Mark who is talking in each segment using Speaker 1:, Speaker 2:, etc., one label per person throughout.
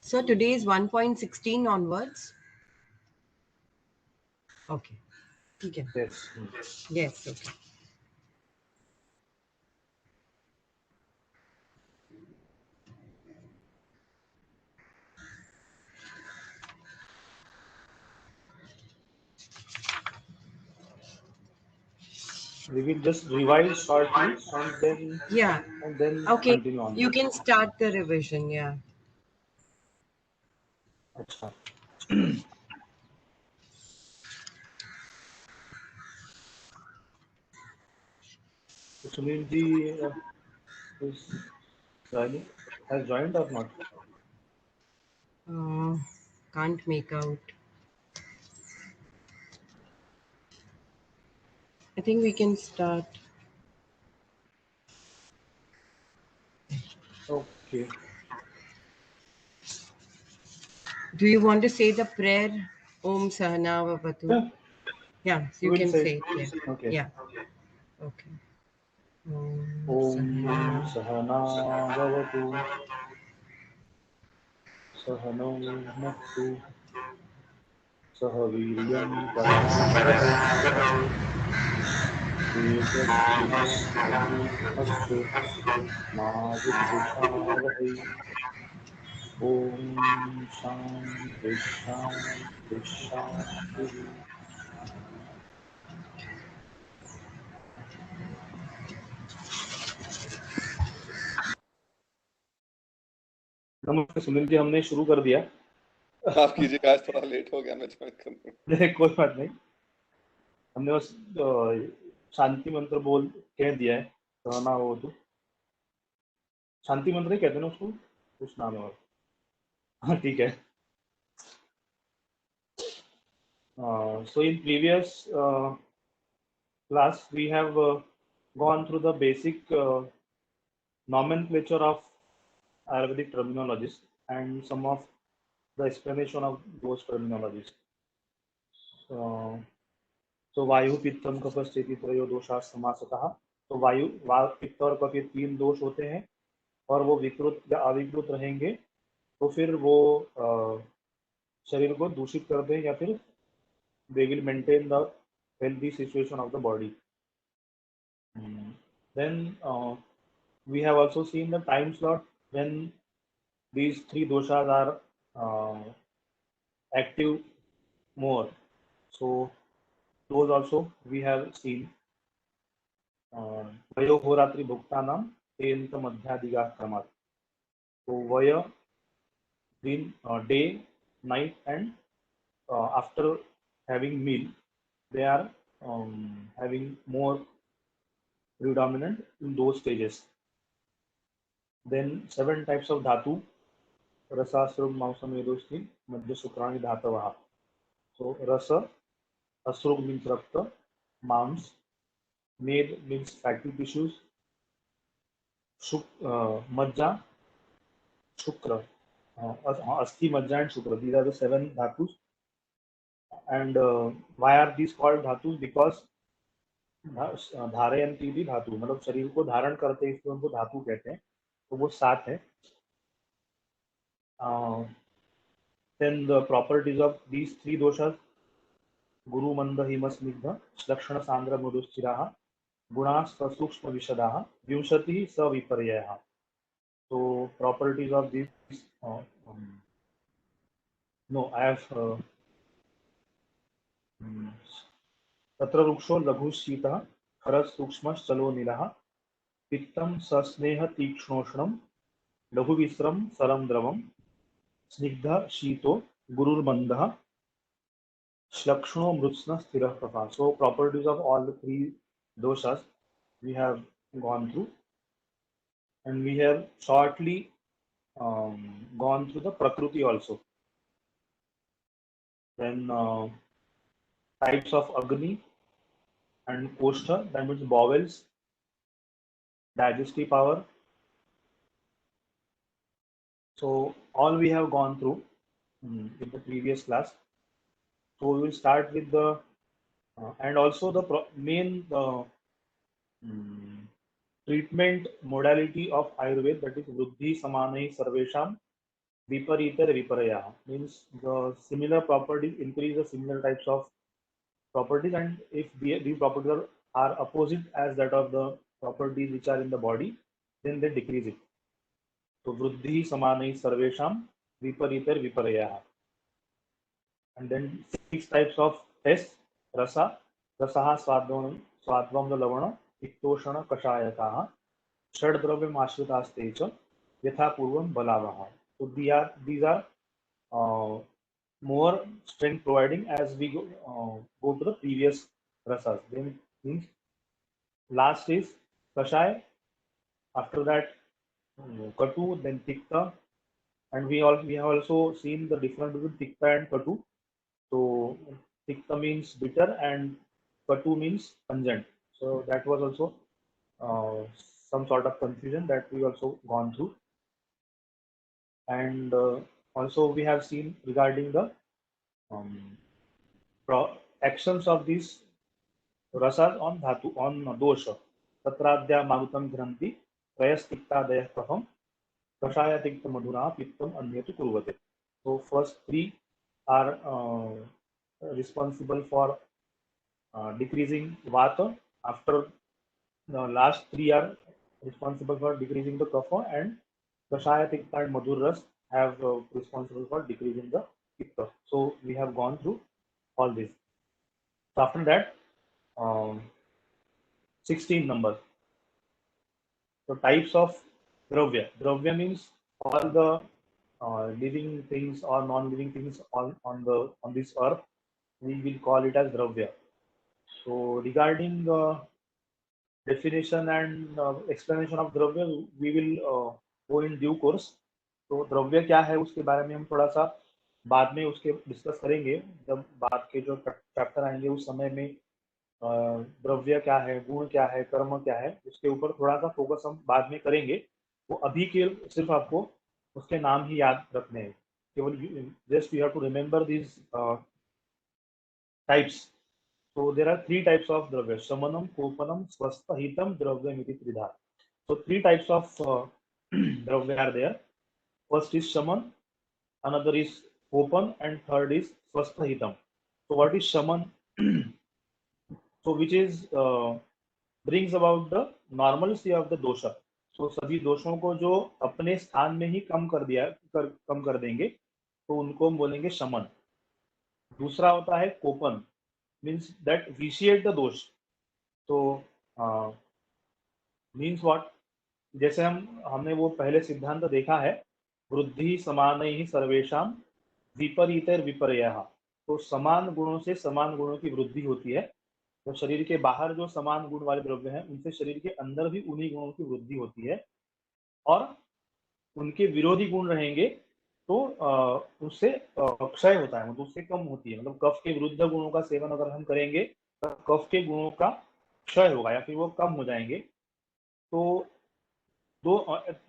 Speaker 1: So today is 1.16 onwards. Okay. Okay.
Speaker 2: Yes.
Speaker 1: Yes. Okay.
Speaker 2: We will just revise shortly
Speaker 1: Yeah.
Speaker 2: and then
Speaker 1: Okay.
Speaker 2: continue on
Speaker 1: You
Speaker 2: this.
Speaker 1: can start the revision. Yeah.
Speaker 2: अच्छा. So Sunil ji is joining, has joined or not?
Speaker 1: Uh, can't make out. I think we can start.
Speaker 2: Okay.
Speaker 1: Do you want to say the prayer? Om Sahana Vavatu.
Speaker 2: Yeah,
Speaker 1: Yeah,
Speaker 2: we
Speaker 1: you
Speaker 2: will
Speaker 1: can
Speaker 2: say.
Speaker 1: say it. Yeah.
Speaker 2: Okay.
Speaker 1: Yeah. Okay. Om
Speaker 2: Om
Speaker 1: Sahana.
Speaker 2: Sahana Bhavatu Sahano Bhunaktu Sah Viryam Karavavatai Tejasvinavadhinastu Ma Vidvishavahai. Om Shanti Shanti Shanti. नमस्ते सुनील जी, हमने शुरू कर दिया.
Speaker 3: आप कीजिए, आज थोड़ा late हो गया, मैं ज्वाइन करूँ.
Speaker 2: कोई बात नहीं, हमने बस शांति मंत्र बोल कह दिया है. कहना हो तो शांति मंत्र ही कहते हैं ना उसको, कुछ नाम है और. हाँ ठीक है. So in previous class we have gone through the basic nomenclature of Ayurvedic terminologies and some of the explanation of those terminologies. So वायु पित्तम कपस्थिति त्रयो दोषा समासतः. तो वायु पित्त और कफ, ये तीन दोष होते हैं और वो विकृत या अविकृत रहेंगे तो फिर वो शरीर को दूषित कर दें या फिर they will maintain the healthy situation of the body. Then we have also seen the time slot when these three doshas are active more. So those also we have seen. वयोहोरात्रि भुक्तानां तेन्त मध्यादिगाः क्रमात्. So vaya, दिन, day, night, and after having meal, they are having more predominant in those stages. Then 7 types of dhatu. Rasa, Asrug, Mausam, Vedosti, Madhya, Sukrani, Dhatavaha. So Rasa, Asrug means Rakta, Mams, Med means fatty tissues, Majja, Shukra, Asti, Majja and Shukra. These are the 7 dhatus. And why are these called dhatus? Because धारयंती भी धातु, मतलब शरीर को धारण करते हैं, इसलिए उनको धातु कहते हैं. तो वो 7 है. Then the properties of these three doshas: Guru Manda Himasnigdha, Lakshana Sandra Mudusthiraha, Gunas Sukshma Vishadaha, Vimshati Sa Viparyaha. So properties of these. No, I have. तत्र वृक्षो लघु शीतः, खरः सूक्ष्मश्चलो नीलः, पित्तं सस्नेह तीक्ष्णोष्णं, लघुविस्रं सरं द्रवं, स्निग्धः शीतो गुरुर्मन्दः, Shlakshno Mrutsna Sthirah Prabha. So properties of all the three doshas we have gone through, and we have shortly gone through the Prakriti also. Then types of Agni and Koshtha, that means bowels, digestive power. So all we have gone through in the previous class. So we will start with the and also the main treatment modality of Ayurveda, that is Vruddhi Samanai Sarvesham Viparita Viparaya means the similar properties increase the similar types of properties, and if these properties are opposite as that of the properties which are in the body, then they decrease it. So Vruddhi Samanai Sarvesham Viparita Viparaya. And then 6 types of tests. Rasa, Rasaha Swadvam Lavana, Iktoshana Kashayataha, Shaddravyamashritasте च यथा पूर्वम बलावः. So these are more strength providing as we go to the previous rasas. Then means last is kashay. After that katu, then tikta, and we have also seen the difference between tikta and katu. So tikta means bitter and katu means pungent. So that was also some sort of confusion that we also gone through. And also we have seen regarding the um, actions of these rasas on dhatu, on dosha. Tatradya marutam granti prayastikta kaham kashaya tikta madhura pittam anyatu kurvate. So first 3 are responsible for decreasing vata. After the last 3 are responsible for decreasing the kapha, and kashaya tikta and madhuras have responsible for decreasing the pitta. So we have gone through all this. So after that, 16 numbers. So types of dravya. Dravya means all the living things or non-living things on this earth. We will call it as dravya. So regarding definition and explanation of dravya, we will go in due course. तो द्रव्य क्या है उसके बारे में हम थोड़ा सा बाद में उसके डिस्कस करेंगे. जब बाद के जो चैप्टर आएंगे उस समय में द्रव्य क्या है, गुण क्या है, कर्म क्या है, उसके ऊपर थोड़ा सा फोकस हम बाद में करेंगे. वो अभी के सिर्फ आपको उसके नाम ही याद रखने हैं. केवल just you have to remember this types. So there are 3 types of dravya: shamanam, kopanam, swasthahitam dravyam iti tridha. So 3 types of dravya are there. First is shaman, another is kopan, and third is swasthahitam. So what is shaman? So which is brings about the normalcy of the dosha. So सभी दोषों को जो अपने स्थान में ही कम कर देंगे, तो उनको हम बोलेंगे शमन. दूसरा होता है Köppen, means that vitiate the dosh. तो means what? जैसे हमने वो पहले सिद्धांत देखा है, वृद्धि समानैः सर्वेषां विपरीतैर् विपर्ययः. तो समान गुणों से समान गुणों की वृद्धि होती है. तो शरीर के बाहर जो समान गुण वाले द्रव्य हैं, उनसे शरीर के अंदर भी उन्हीं गुणों की वृद्धि होती है. और उनके विरोधी गुण रहेंगे तो उससे क्षय होता है, मतलब उससे कम होती है. मतलब कफ के विरुद्ध गुणों का सेवन अगर हम करेंगे तो कफ के गुणों का क्षय होगा या फिर वो कम हो जाएंगे. तो दो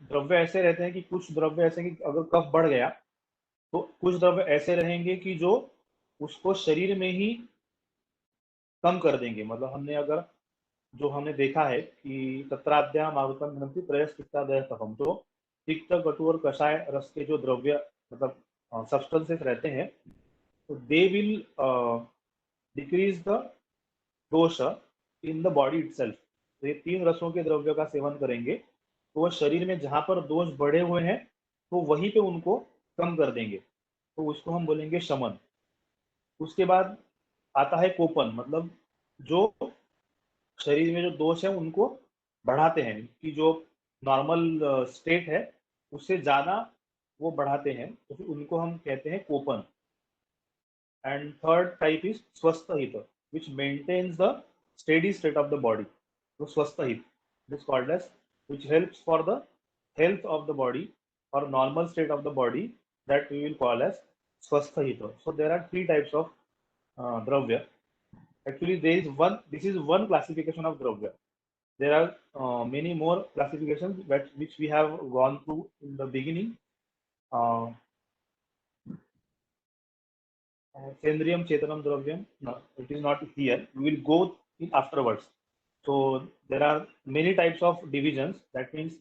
Speaker 2: द्रव्य ऐसे रहते हैं कि कुछ द्रव्य ऐसे कि अगर कफ बढ़ गया तो कुछ द्रव्य ऐसे रहेंगे कि जो उसको शरीर में ही कम कर देंगे. मतलब हमने देखा है कि तत्राद्या मारुतम विनंती त्रयस तिक्तादय तपम. तो तिक्त, कटु और कषाय रस के जो द्रव्य मतलब सब्सटेंसेस रहते हैं, तो दे विल डिक्रीज द दोष इन द बॉडी इटसेल्फ. तो ये 3 रसों के द्रव्य का सेवन करेंगे तो वह शरीर में जहां पर दोष बढ़े हुए हैं तो वहीं पे उनको कम कर देंगे. तो उसको हम बोलेंगे शमन. उसके बाद आता है कोपन, मतलब जो शरीर में जो दोष है उनको बढ़ाते हैं, कि जो नॉर्मल स्टेट है उससे ज्यादा वो बढ़ाते हैं, तो फिर उनको हम कहते हैं कोपन. एंड थर्ड टाइप इज स्वस्थहित, which maintains the steady state of the body. So swasthahit, this is called as, which helps for the health of the body or normal state of the body, that we will call as swasthahita. So there are 3 types of dravya. Actually this is one classification of dravya. There are many more classifications which we have gone through in the beginning. Sendriyam Chetanam Dravyam, no, it is not here. We will go in afterwards. So there are many types of divisions. That means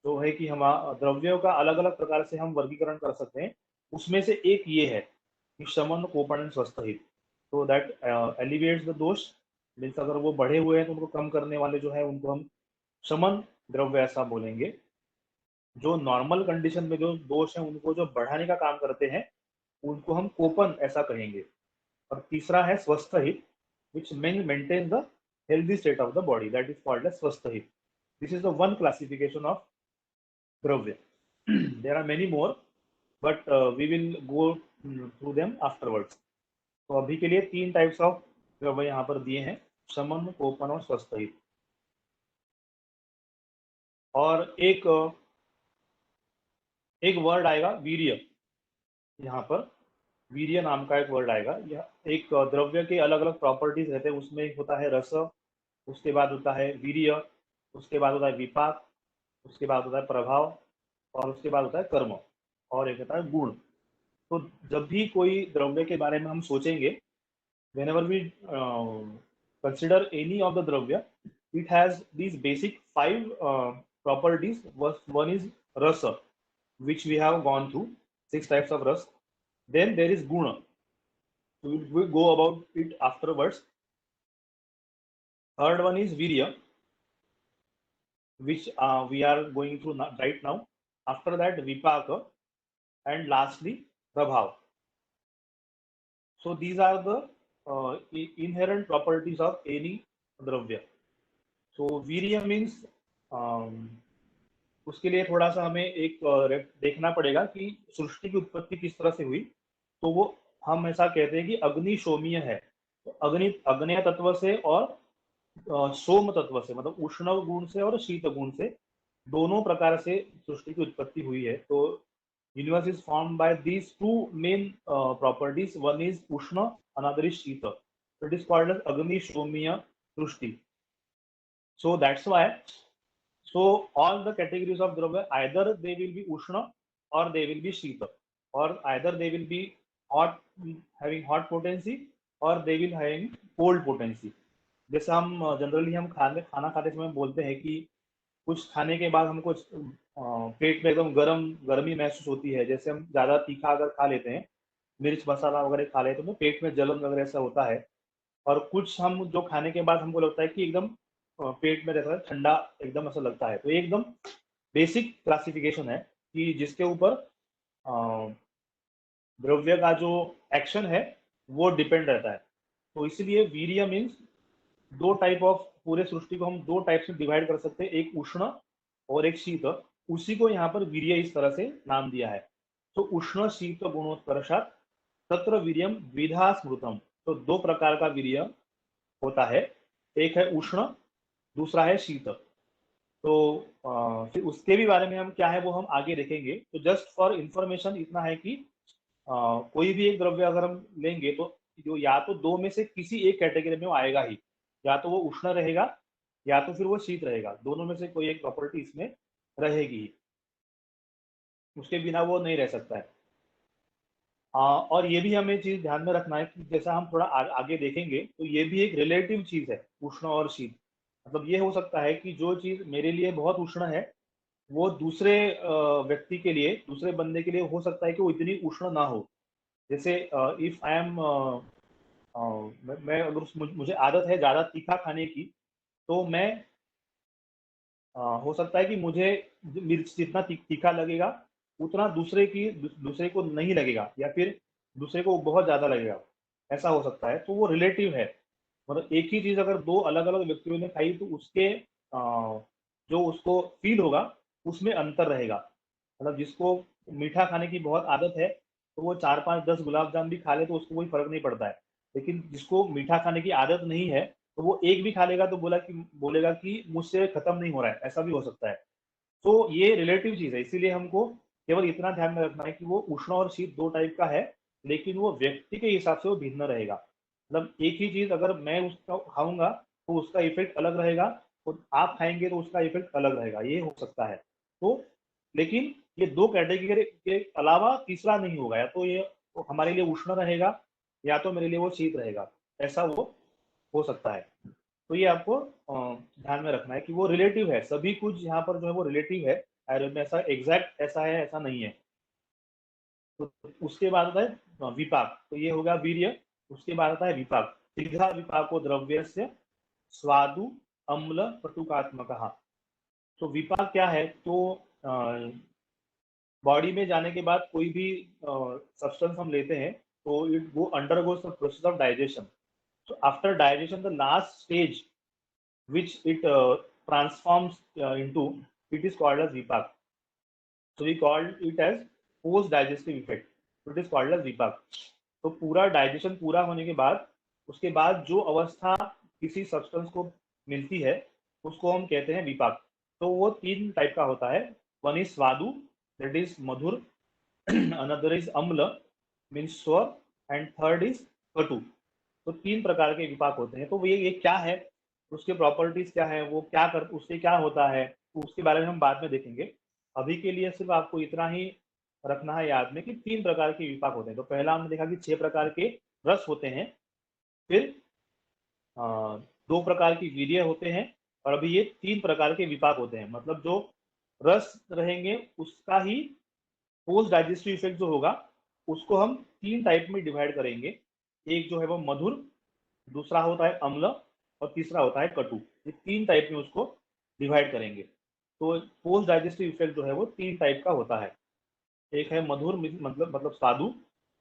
Speaker 2: जो है कि हम द्रव्यों का अलग अलग प्रकार से हम वर्गीकरण कर सकते हैं, उसमें से एक ये है कि शमन, कोपन एंड स्वस्थहित। तो दैट एलिविएट्स द दोष, मीन्स अगर वो बढ़े हुए हैं तो उनको कम करने वाले जो है उनको हम शमन द्रव्य ऐसा बोलेंगे। जो नॉर्मल कंडीशन में जो दोष है उनको जो बढ़ाने का काम करते हैं उनको हम कोपन ऐसा कहेंगे। और तीसरा है स्वस्थ हित, which maintains the healthy state of the body, that is called as स्वस्थ हित. This is the one classification of द्रव्य. There are many more, but we will go through them afterwards. तो अभी के लिए 3 टाइप्स ऑफ द्रव्य यहाँ पर दिए हैं, शमन, कोपन और स्वस्थ हित। और एक वर्ड आएगा वीर्य, यहाँ पर वीर्य नाम का एक वर्ड आएगा। यह एक द्रव्य के अलग अलग प्रॉपर्टीज रहते हैं, उसमें एक होता है रस, उसके बाद होता है वीर्य, उसके बाद होता है विपाक, उसके बाद होता है प्रभाव, और उसके बाद होता है कर्म, और एक होता है गुण। तो जब भी कोई द्रव्य के बारे में हम सोचेंगे, whenever we consider any of the dravya, it has these basic 5 properties. One is rasa, which we have gone through, 6 types of ras. Then there is guna, we will go about it afterwards. Third one is virya, which we are going through right now. After that vipaka, and lastly prabhav. So these are the inherent properties of any द्रव्य. So virya means उसके लिए थोड़ा सा हमें एक देखना पड़ेगा कि सृष्टि की उत्पत्ति किस तरह से हुई। तो वो हम ऐसा कहते हैं कि अग्नि सोमीय है, तो अग्नेय तत्व से और सोम तत्व से, मतलब उष्ण गुण से और शीत गुण से, दोनों प्रकार से सृष्टि की उत्पत्ति हुई है। तो universe is formed by these 2 main properties, one is उष्ण, अनदर इज शीत. So it is called as अग्नि सोमीय सृष्टि. So that's why, so all the categories of dravya, either they will be ushna or they will be shita, or either they will be hot, having hot potency, or they will having cold potency. जैसे हम generally हम खाना खाते समय बोलते हैं कि कुछ खाने के बाद हमको पेट में एकदम गर्मी महसूस होती है। जैसे हम ज्यादा तीखा अगर खा लेते हैं, मिर्च मसाला वगैरह खा लेते हैं, तो पेट में जलन वगैरह ऐसा होता है। और कुछ हम जो खाने के बाद हमको लगता है कि एकदम पेट में रहता है ठंडा, एकदम ऐसा लगता है। तो एकदम बेसिक क्लासिफिकेशन है कि जिसके ऊपर द्रव्य का जो एक्शन है वो डिपेंड रहता है। तो इसलिए वीर्य मीन्स 2 टाइप ऑफ, पूरे सृष्टि को हम 2 टाइप से डिवाइड कर सकते हैं, एक उष्ण और एक शीत। उसी को यहाँ पर वीर्य इस तरह से नाम दिया है। तो उष्ण शीत गुणोत्कर्षात् तत्र वीर्यम द्विधा स्मृतम। तो 2 प्रकार का वीर्य होता है, एक है उष्ण, दूसरा है शीत। तो फिर उसके भी बारे में हम क्या है वो हम आगे देखेंगे। तो जस्ट फॉर इंफॉर्मेशन इतना है कि कोई भी एक द्रव्य अगर हम लेंगे तो जो या तो 2 में से किसी एक कैटेगरी में वो आएगा ही, या तो वो उष्ण रहेगा या तो फिर वो शीत रहेगा। दोनों में से कोई एक प्रॉपर्टी इसमें रहेगी ही, उसके बिना वो नहीं रह सकता है। और ये भी हमें चीज ध्यान में रखना है कि जैसा हम थोड़ा आगे देखेंगे, तो ये भी एक रिलेटिव चीज है, उष्ण और शीत। मतलब ये हो सकता है कि जो चीज मेरे लिए बहुत उष्ण है, वो दूसरे व्यक्ति के लिए, दूसरे बंदे के लिए हो सकता है कि वो इतनी उष्ण ना हो। जैसे इफ आई एम, मैं अगर मुझे आदत है ज्यादा तीखा खाने की, तो मैं हो सकता है कि मुझे मिर्च जितना तीखा लगेगा उतना दूसरे को नहीं लगेगा, या फिर दूसरे को बहुत ज्यादा लगेगा, ऐसा हो सकता है। तो वो रिलेटिव है। मतलब एक ही चीज अगर 2 अलग अलग व्यक्तियों ने खाई तो उसके जो उसको फील होगा उसमें अंतर रहेगा। मतलब जिसको मीठा खाने की बहुत आदत है, तो वो 4, 5, 10 गुलाब जामुन भी खा ले तो उसको कोई फर्क नहीं पड़ता है। लेकिन जिसको मीठा खाने की आदत नहीं है, तो वो एक भी खा लेगा तो बोलेगा कि मुझसे खत्म नहीं हो रहा है, ऐसा भी हो सकता है। तो ये रिलेटिव चीज है, इसीलिए हमको केवल इतना ध्यान में रखना है कि वो उष्ण और शीत 2 टाइप का है, लेकिन वो व्यक्ति के हिसाब से वो भिन्न रहेगा। मतलब एक ही चीज अगर मैं उसका खाऊंगा तो उसका इफेक्ट अलग रहेगा, और आप खाएंगे तो उसका इफेक्ट अलग रहेगा, ये हो सकता है। तो लेकिन ये 2 कैटेगरी के अलावा तीसरा नहीं होगा, या तो ये हमारे लिए उष्ण रहेगा या तो मेरे लिए वो शीत रहेगा, ऐसा वो हो सकता है। तो ये आपको ध्यान में रखना है कि वो रिलेटिव है, सभी कुछ यहाँ पर जो है वो रिलेटिव है। आयुर्वेद में ऐसा एग्जैक्ट ऐसा है ऐसा नहीं है। तो उसके बाद होता है विपाक, तो ये होगा वीर्य। उसके बाद आता है विपाक, सीधा विपाको द्रव्यस्य स्वादु अम्ल कटुकात्मकः। तो विपाक क्या है, तो बॉडी में जाने के बाद कोई भी सब्सटेंस हम लेते हैं तो इट वो undergoes the process of digestion. So after digestion, the last stage which it transforms into, it is called as vipak. So we called it as post digestive effect. So it is called as vipak. तो पूरा digestion पूरा होने के बाद उसके बाद जो अवस्था किसी सब्सटेंस को मिलती है उसको हम कहते हैं विपाक। तो वो 3 टाइप का होता है। वन इज स्वादु, that is Madhur, another is अम्ल मीन्स स्वर, एंड थर्ड इज कटु। तो 3 प्रकार के विपाक होते हैं। तो ये क्या है, उसके प्रॉपर्टीज क्या है, वो क्या कर उससे क्या होता है, तो उसके बारे में हम बाद में देखेंगे। अभी के लिए सिर्फ आपको इतना ही रखना है याद में कि 3 प्रकार के विपाक होते हैं। तो पहला हमने देखा कि 6 प्रकार के रस होते हैं, फिर 2 प्रकार की वीर्य होते हैं, और अभी ये 3 प्रकार के विपाक होते हैं। मतलब जो रस रहेंगे उसका ही पोस्ट डाइजेस्टिव इफेक्ट जो होगा उसको हम 3 टाइप में डिवाइड करेंगे। एक जो है वो मधुर, दूसरा होता है अम्ल, और तीसरा होता है कटु। ये 3 टाइप में उसको डिवाइड करेंगे। तो पोस्ट डाइजेस्टिव इफेक्ट जो है वो 3 टाइप का होता है। एक है मधुर मतलब स्वादु,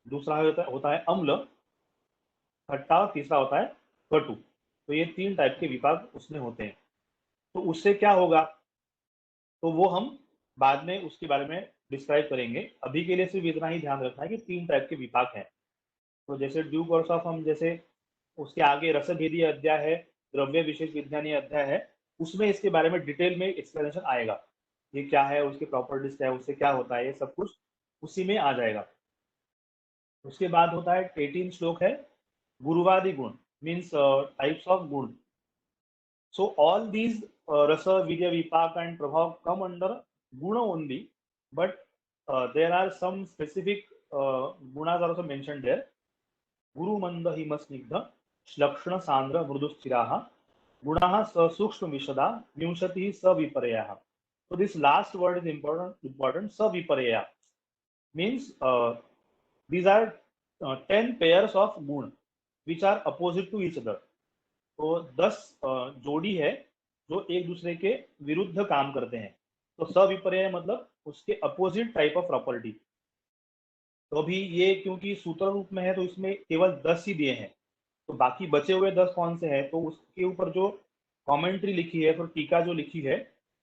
Speaker 2: दूसरा होता है अम्ल खट्टा, और तीसरा होता है कटु। तो ये 3 टाइप के विपाक उसमें होते हैं। तो उससे क्या होगा तो वो हम बाद में उसके बारे में डिस्क्राइब करेंगे। अभी के लिए सिर्फ इतना ही ध्यान रखना है कि 3 टाइप के विपाक हैं। तो जैसे ड्यू कोर्स ऑफ हम जैसे उसके आगे रसभेदीय अध्याय है, द्रव्य विशेष विज्ञानीय अध्याय है, उसमें इसके बारे में डिटेल में एक्सप्लेनेशन आएगा। ये क्या है, उसके प्रॉपर्टीज क्या है, उससे क्या होता है, ये सब कुछ उसी में आ जाएगा। उसके बाद होता है 18 श्लोक है गुरुवादी गुण, मीन्स टाइप्स ऑफ गुण। So all these rasa, virya, vipaka and prabhav come under guna only, but there are some specific gunas are also mentioned there. Guru manda himasnigdha shlakshana sandra mrudusthiraha gunaha सूक्ष्म विशदा विंशति सविपर्ययः. So this last word is important. Saviparya means these are 10 pairs of gun which are opposite to each other. तो 10 जोड़ी है जो एक दूसरे के विरुद्ध काम करते हैं। तो सविपर्य मतलब उसके अपोजिट टाइप ऑफ प्रॉपर्टी। तो अभी ये क्योंकि सूत्र रूप में है तो इसमें केवल 10 ही दिए हैं, तो बाकी बचे हुए 10 कौन से हैं, तो उसके ऊपर जो कमेंट्री लिखी है, तो टीका जो लिखी है,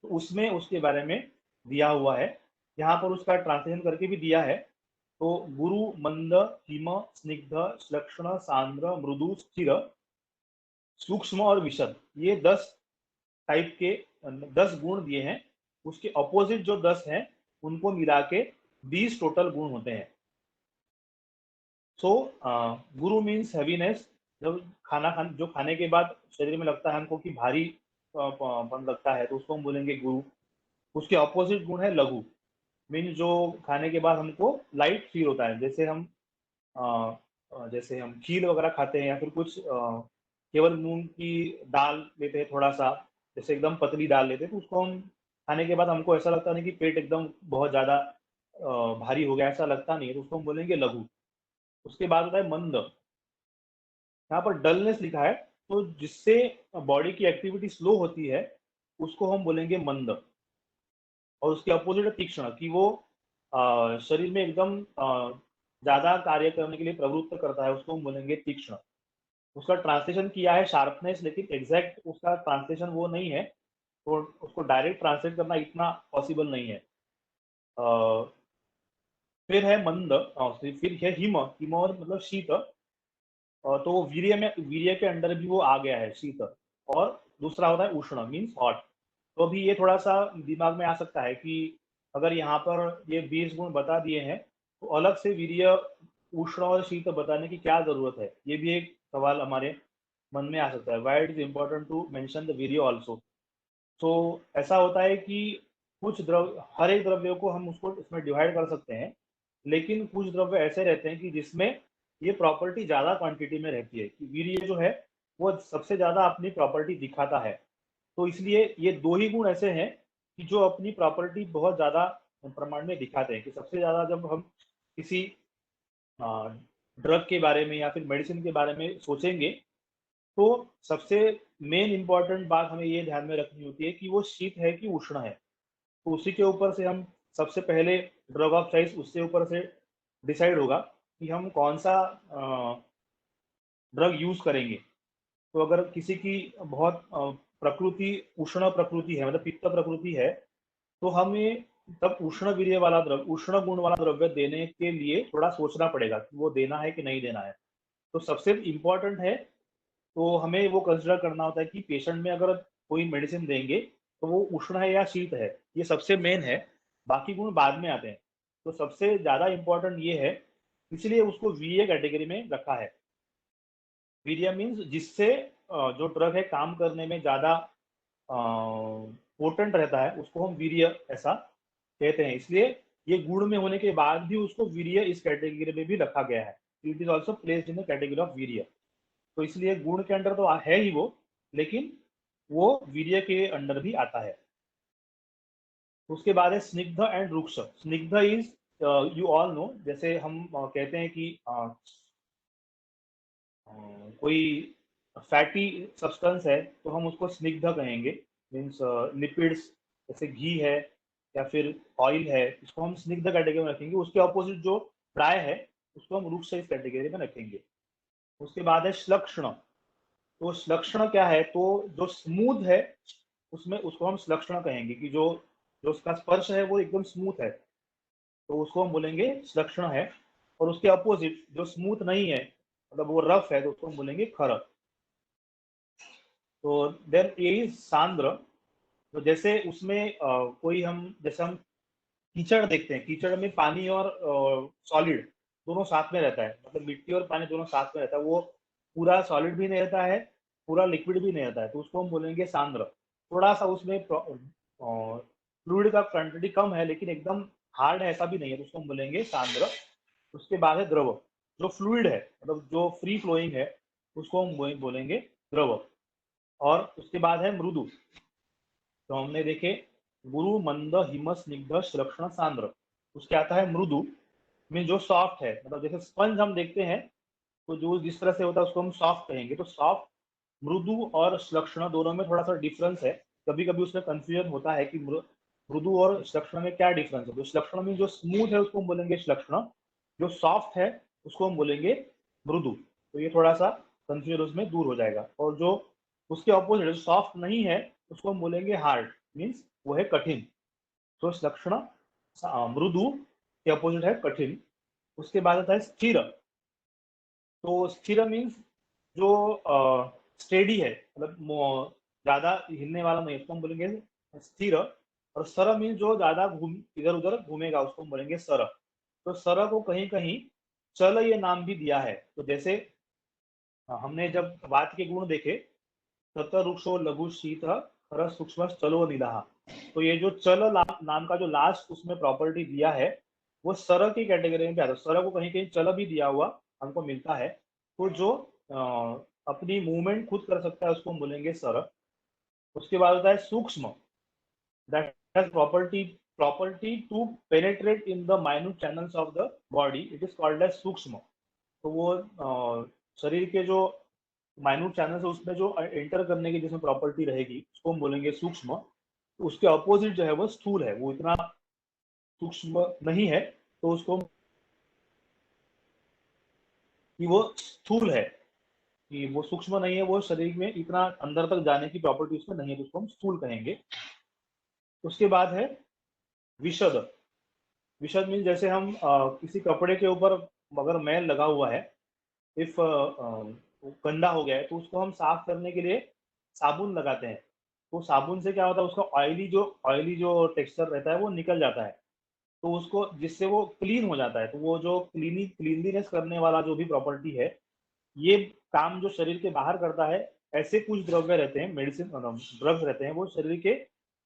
Speaker 2: तो उसमें उसके बारे में दिया हुआ है। यहाँ पर उसका ट्रांसलेशन करके भी दिया है। तो गुरु मंद हिम स्निग्ध श्लक्षण सांद्र मृदु स्थिर सूक्ष्म और विशद, ये 10 टाइप के 10 गुण दिए हैं। उसके अपोजिट जो 10 हैं उनको मिला के 20 टोटल गुण होते हैं। सो गुरु मीन्स हैवीनेस, जब जो खाने के बाद शरीर में लगता है हमको कि भारी पन लगता है तो उसको हम बोलेंगे गुरु। उसके अपोजिट गुण है लघु, मीन्स जो खाने के बाद हमको लाइट फील होता है, जैसे हम खीर वगैरह खाते हैं या फिर कुछ केवल मूंग की दाल लेते हैं, थोड़ा सा जैसे एकदम पतली दाल लेते हैं, तो उसको हम खाने के बाद हमको ऐसा लगता नहीं कि पेट एकदम बहुत ज्यादा भारी हो गया, ऐसा लगता नहीं है, तो उसको हम बोलेंगे लघु। उसके बाद होता है मंद, यहाँ पर डलनेस लिखा है, तो जिससे बॉडी की एक्टिविटी स्लो होती है उसको हम बोलेंगे मंद। और उसके अपोजिट है तीक्ष्ण, कि वो शरीर में एकदम ज्यादा कार्य करने के लिए प्रवृत्त करता है, उसको हम बोलेंगे तीक्ष्ण। उसका ट्रांसलेशन किया है शार्पनेस, लेकिन एग्जैक्ट उसका ट्रांसलेशन वो नहीं है, तो उसको डायरेक्ट ट्रांसलेट करना इतना पॉसिबल नहीं है। फिर है मंद, फिर है हिम, हिम और मतलब शीत, तो वीर्य के अंडर भी वो आ गया है शीत। और दूसरा होता है उष्ण मीन्स हॉट। तो अभी ये थोड़ा सा दिमाग में आ सकता है कि अगर यहाँ पर ये 20 गुण बता दिए हैं तो अलग से वीर्य, उष्ण और शीत बताने की क्या जरूरत है, ये भी एक सवाल हमारे मन में आ सकता है। Why it is important to mention the virya also. तो ऐसा होता है कि कुछ द्रव्य, हर एक द्रव्य को हम उसको इसमें डिवाइड कर सकते हैं, लेकिन कुछ द्रव्य ऐसे रहते हैं कि जिसमें ये प्रॉपर्टी ज्यादा क्वांटिटी में रहती है, कि वीर्य जो है वो सबसे ज्यादा अपनी प्रॉपर्टी दिखाता है। तो इसलिए ये 2 ही गुण ऐसे हैं कि जो अपनी प्रॉपर्टी बहुत ज्यादा प्रमाण में दिखाते हैं, कि सबसे ज्यादा जब हम किसी ड्रग के बारे में या फिर मेडिसिन के बारे में सोचेंगे, तो सबसे मेन इंपॉर्टेंट बात हमें ये ध्यान में रखनी होती है कि वो शीत है कि उष्ण है। तो उसी के ऊपर से हम सबसे पहले ड्रग ऑफ चॉइस उससे ऊपर से डिसाइड होगा कि हम कौन सा ड्रग यूज करेंगे। तो अगर किसी की बहुत प्रकृति उष्ण प्रकृति है, मतलब पित्त प्रकृति है, तो हमें तब उष्ण वीर्य वाला द्रव्य, उष्ण गुण वाला द्रव्य देने के लिए थोड़ा सोचना पड़ेगा कि वो देना है कि नहीं देना है। तो सबसे इम्पोर्टेंट है, तो हमें वो कंसिडर करना होता है कि पेशेंट में अगर कोई मेडिसिन देंगे तो वो उष्ण है या शीत है, ये सबसे मेन है। बाकी गुण बाद में आते हैं। तो सबसे ज्यादा इम्पोर्टेंट ये है, इसलिए उसको वीर्य कैटेगरी में रखा है। वीर्य मीन्स जिससे जो ड्रग है काम करने में ज्यादा पोटेंट रहता है, उसको हम वीर्य ऐसा कहते हैं। इसलिए ये गुण में होने के बाद भी उसको वीर्य इस कैटेगरी में भी रखा गया है। It is also placed in the category of वीर्य। तो इसलिए गुण के अंडर तो है ही वो, लेकिन वो वीर्य के अंडर भी आता है। उसके बाद है स्निग्ध एंड रुक्ष। स्निग्ध इज, यू ऑल नो, जैसे हम कहते हैं कि कोई फैटी सब्सटेंस है तो हम उसको स्निग्ध कहेंगे। मीन्स लिपिड्स, जैसे घी है या फिर ऑयल है, इसको हम स्निग्ध कैटेगरी में रखेंगे। उसके ऑपोजिट जो ड्राई है उसको हम रुक्ष इस कैटेगरी में रखेंगे। उसके बाद है श्लक्षण। तो श्लक्षण क्या है, तो जो स्मूथ है उसमें उसको हम श्लक्षण कहेंगे, कि जो जो उसका स्पर्श है वो एकदम स्मूथ है, तो उसको हम बोलेंगे श्लक्षण है। और उसके अपोजिट जो स्मूथ नहीं है, मतलब वो रफ है, तो उसको हम बोलेंगे खर। तो देन ए इज सांद्र। तो जैसे उसमें कोई हम, जैसे हम कीचड़ देखते हैं, कीचड़ में पानी और सॉलिड दोनों साथ में रहता है, मतलब मिट्टी और पानी दोनों साथ में रहता है। वो पूरा सॉलिड भी नहीं रहता है, पूरा लिक्विड भी नहीं रहता है, तो उसको हम बोलेंगे सांद्र। थोड़ा सा उसमें फ्लूइड का क्वांटिटी कम है, लेकिन एकदम हार्ड है ऐसा भी नहीं है, तो उसको हम बोलेंगे सांद्र। उसके बाद है द्रव। जो फ्लूइड है, मतलब जो फ्री फ्लोइंग है, उसको हम बोलेंगे द्रव। और उसके बाद है मृदु। तो हमने देखे गुरु मंद हिम स्निग्ध श्लक्षण सांद्र। उसके आता है मृदु, मीन जो सॉफ्ट है, मतलब जैसे स्पंज हम देखते हैं, तो जो जिस तरह से होता है उसको हम सॉफ्ट कहेंगे। तो सॉफ्ट, मृदु और श्लक्षण दोनों में थोड़ा सा डिफरेंस है। कभी कभी उसमें कंफ्यूजन होता है कि मृदु और श्लक्षण में क्या डिफरेंस है। तो श्लक्षण में जो स्मूथ है उसको हम बोलेंगे श्लक्षण, जो सॉफ्ट है उसको हम बोलेंगे मृदु। तो ये थोड़ा सा कंफ्यूजन उसमें दूर हो जाएगा। और जो उसके ऑपोजिट जो सॉफ्ट नहीं है उसको हम बोलेंगे हार्ड, मीन्स वो है कठिन। तो श्लक्षण मृदु के अपोजिट है कठिन। उसके बाद आता है स्थिर। तो स्थिर मीन्स जो स्टेडी है, मतलब ज्यादा हिलने वाला नहीं, उसको हम बोलेंगे स्थिर। और सर मीन्स जो ज्यादा घूम इधर उधर घूमेगा, उसको हम बोलेंगे सर। तो सर को कहीं कहीं चल ये नाम भी दिया है। तो जैसे हमने जब वात के गुण देखे, तत रुक्षो लघु शीत खर सूक्ष्म चलो निदाह, तो ये जो चल नाम का जो लास्ट उसमें प्रॉपर्टी दिया है, वो सर की कैटेगरी में भी आता है। सर को कहीं कहीं चल भी दिया हुआ हमको मिलता है। तो जो अपनी मूवमेंट खुद कर सकता है उसको हम बोलेंगे सर। उसके बाद होता है सूक्ष्म, that has property to penetrate in the minute channels of the body, it is called as sukshma. तो वो शरीर के जो माइन्यूट चैनल्स है उसमें जो एंटर करने की जिसमें प्रॉपर्टी रहेगी उसको हम बोलेंगे सूक्ष्म। तो उसके अपोजिट जो है वो स्थूल है, वो इतना सूक्ष्म नहीं है, तो उसको कि वो स्थूल है, कि वो सूक्ष्म नहीं है, वो शरीर में इतना अंदर तक जाने की प्रॉपर्टी उसमें नहीं है, तो उसको हम स्थूल कहेंगे। उसके बाद है विशद। विशद मीन जैसे हम किसी कपड़े के ऊपर अगर मैल लगा हुआ है, इफ गंदा हो गया है, तो उसको हम साफ करने के लिए साबुन लगाते हैं। तो साबुन से क्या होता है, उसका ऑयली जो टेक्सचर रहता है वो निकल जाता है, तो उसको जिससे वो क्लीन हो जाता है। तो वो जो क्लीनलीनेस करने वाला जो भी प्रॉपर्टी है, ये काम जो शरीर के बाहर करता है, ऐसे कुछ द्रव्य रहते हैं, मेडिसिन ड्रग्स रहते हैं, वो शरीर के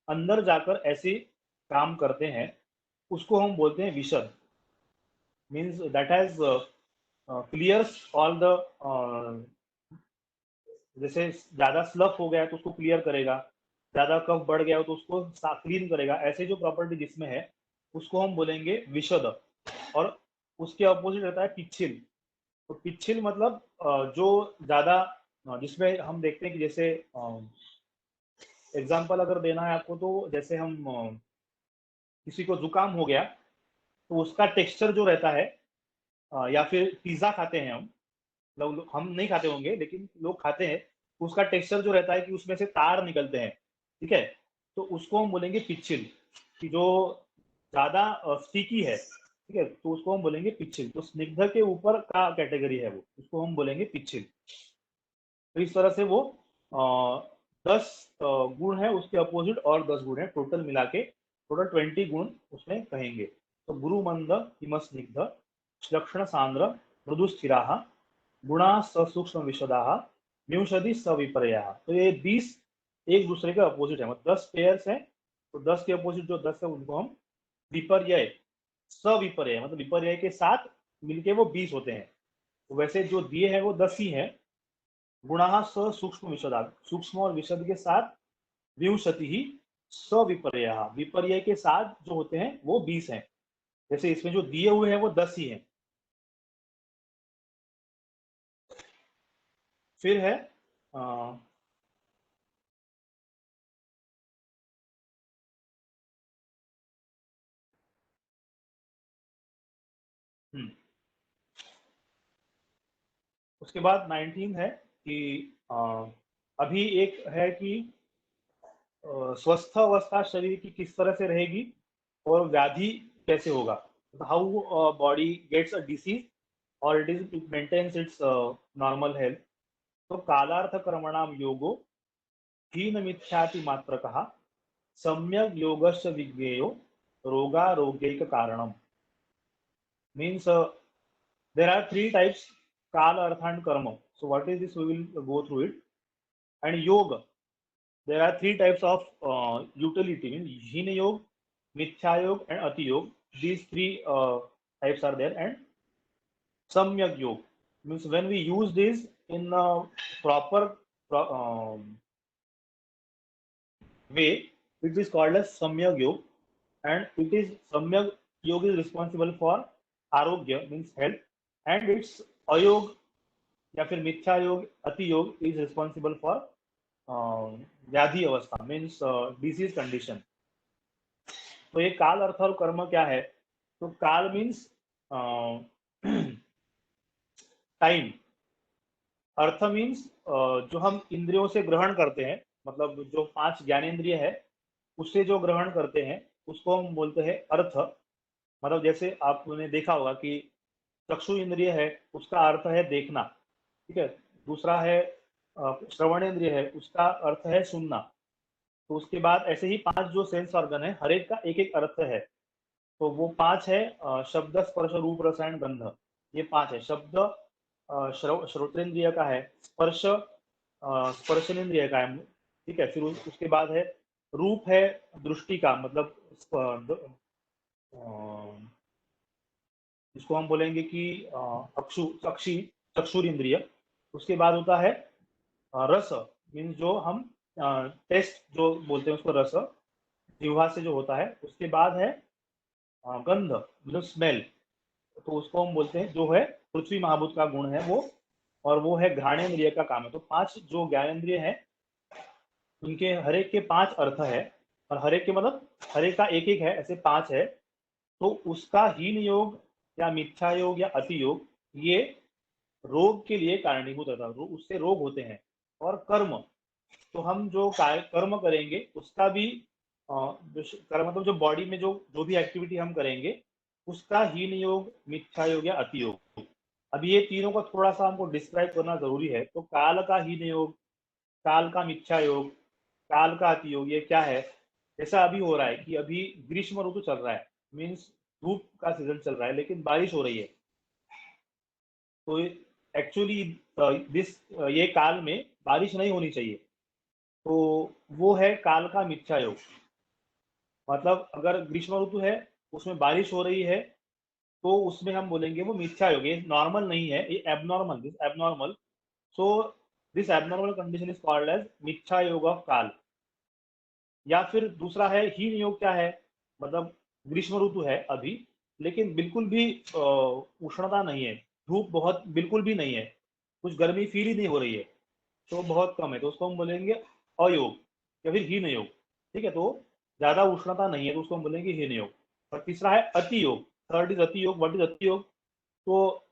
Speaker 2: अंदर जाकर ऐसे काम करते हैं, उसको हम बोलते हैं विशद। Means that has clears all the, जैसे ज्यादा स्लफ हो गया तो उसको क्लियर करेगा, ज्यादा कफ बढ़ गया हो तो उसको क्लीन करेगा, ऐसे जो प्रॉपर्टी जिसमें है उसको हम बोलेंगे विशद। और उसके अपोजिट रहता है पिच्छिल। तो पिच्छिल मतलब जो ज्यादा जिसमें हम देखते हैं कि जैसे एग्जाम्पल अगर देना है आपको, तो जैसे हम किसी को जुकाम हो गया तो उसका टेक्सचर जो रहता है, या फिर पिज्जा खाते हैं हम, हम नहीं खाते होंगे लेकिन लोग खाते हैं, तो उसका टेक्सचर जो रहता है कि उसमें से तार निकलते हैं, ठीक है, तो उसको हम बोलेंगे पिच्छिल। कि जो ज्यादा स्टिकी है, ठीक है, तो उसको हम बोलेंगे पिच्छिल। तो स्निग्ध के ऊपर का कैटेगरी है वो, उसको हम बोलेंगे पिच्छिल। तो इस तरह से वो 10 गुण है, उसके अपोजिट और 10 गुण है, टोटल मिला के टोटल 20 गुण उसमें कहेंगे। तो गुरु मंद हिम स्निग्ध लक्षण सांद्र मृदु स्थिरा गुणा सूक्ष्म विशदा विंशति सविपर्या। तो ये 20 एक दूसरे के अपोजिट है, मतलब 10 पेयर्स हैं, तो 10 के अपोजिट जो 10 है उनको हम विपर्य, सविपर्य मतलब विपर्य के साथ मिलके वो 20 होते हैं। तो वैसे जो दिए हैं वो 10 ही हैं। गुणा स सूक्ष्म विशदा, सूक्ष्म और विशद के साथ विंशति ही सविपर्य, विपर्य के साथ जो होते हैं वो 20 हैं। जैसे इसमें जो दिए हुए हैं वो 10 ही हैं। फिर है अ, हम्म, उसके बाद 19 है कि अ, अभी एक है कि स्वस्थ अवस्था शरीर की किस तरह से रहेगी और व्याधि कैसे होगा, how body gets a disease और it maintains its normal health. तो कालार्थ कर्मणाम योगो हीन मिथ्याति मात्र कहा सम्यक योगस्य विज्ञेयो रोगारोग्यैक कारणम। Means there are three types: kala, artha and karma. So what is this? We will go through it. And yoga, there are three types of utility: hina yoga, mithya yoga and ati yoga. These three types are there. And samyak yoga means when we use this in a proper way, it is called as samyak yoga. And it is samyak yoga is responsible for arogya means health, and its ayog या फिर मिथ्या योग अति योग is responsible for व्याधि अवस्था means disease condition. तो ये काल, अर्थ और कर्म क्या है? तो काल मीन्स टाइम, अर्थ मीन्स जो हम इंद्रियों से ग्रहण करते हैं, मतलब जो 5 ज्ञानेंद्रिय है उससे जो ग्रहण करते हैं उसको हम बोलते हैं अर्थ। मतलब जैसे आपने देखा होगा कि चक्षु इंद्रिय है, उसका अर्थ है देखना, ठीक है। दूसरा है श्रवणेंद्रिय है, उसका अर्थ है सुनना। तो उसके बाद ऐसे ही 5 जो सेंस ऑर्गन है, हर एक का एक एक अर्थ है। तो वो 5 है शब्द स्पर्श रूप रसायन गंध, ये 5 है। शब्द श्रोतेंद्रिय का है, स्पर्श स्पर्शनेन्द्रिय का है, ठीक है। फिर उसके बाद है रूप है दृष्टि का, मतलब इसको हम बोलेंगे कि अक्षु चक्षी चक्षुर इंद्रिय। उसके बाद होता है रस मीन्स जो हम टेस्ट जो बोलते हैं उसको रस, जिह्वा से जो होता है। उसके बाद है गंध मतलब स्मेल, तो उसको हम बोलते हैं जो है पृथ्वी महाभूत का गुण है वो, और वो है घ्राणेन्द्रिय का काम है। तो 5 जो ज्ञानेन्द्रिय है उनके हर एक के 5 अर्थ है, और हर एक के मतलब हर एक का एक एक है, ऐसे 5 है। तो उसका हीन योग या मिथ्या योग या अति योग ये रोग के लिए कारणीभूत रहता है, उससे रोग होते हैं। और कर्म, तो हम जो कर्म करेंगे उसका भी कर्म मतलब जो बॉडी में जो जो भी एक्टिविटी हम करेंगे उसका हीन योग, मिथ्या योग या अति योग। अब ये तीनों का थोड़ा सा हमको डिस्क्राइब करना जरूरी है। तो काल का हीन योग, काल का मिथ्या योग, काल का अति योग, ये क्या है? ऐसा अभी हो रहा है कि अभी ग्रीष्म ऋतु चल रहा है, मीन्स धूप का सीजन चल रहा है लेकिन बारिश हो रही है। तो एक्चुअली दिस ये काल में बारिश नहीं होनी चाहिए, तो वो है काल का मिथ्या योग। मतलब अगर ग्रीष्म ऋतु है उसमें बारिश हो रही है तो उसमें हम बोलेंगे वो मिथ्या योग, ये नॉर्मल नहीं है, ये abnormal, this abnormal. So this abnormal condition is called as mithya yoga of काल। या फिर दूसरा है हीन योग। क्या है? मतलब ग्रीष्म ऋतु है अभी, लेकिन बिल्कुल भी उष्णता नहीं है, धूप बहुत बिल्कुल भी नहीं है, कुछ गर्मी फील ही नहीं हो रही है, तो बहुत कम है, तो उसको हम बोलेंगे अयोग या फिर हीन योग। ठीक है, तो ज्यादा उष्णता नहीं है तो उसको हम बोलेंगे हीन योग। और तीसरा है अति योग। थर्ड इज अति योग। व्हाट इज अति योग? तो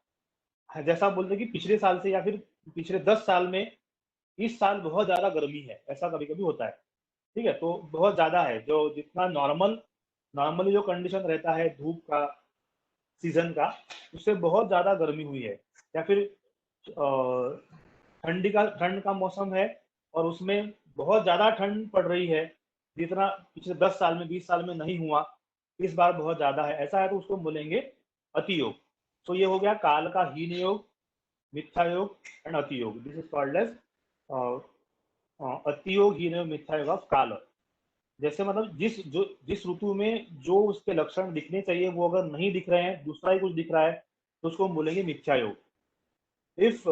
Speaker 2: जैसा आप बोलते हैं कि पिछले साल से या फिर पिछले 10 साल में इस साल बहुत ज्यादा गर्मी है, ऐसा कभी कभी होता है। ठीक है, तो बहुत ज्यादा है, जो जितना नॉर्मली जो कंडीशन रहता है धूप का, सीजन का, उससे बहुत ज्यादा गर्मी हुई है। या फिर ठंड का मौसम है और उसमें बहुत ज्यादा ठंड पड़ रही है, जितना पिछले 10 साल में 20 साल में नहीं हुआ, इस बार बहुत ज्यादा है, ऐसा है तो उसको हम बोलेंगे अति योग। तो ये हो गया काल का हीन योग, मिथ्या योग एंड अति योग। दिस इज कॉल्ड एज अति योग, हीन योग, मिथ्या योग ऑफ काल। जैसे मतलब जिस ऋतु में जो उसके लक्षण दिखने चाहिए वो अगर नहीं दिख रहे हैं, दूसरा ही कुछ दिख रहा है, तो उसको हम बोलेंगे मिथ्या योग। इफ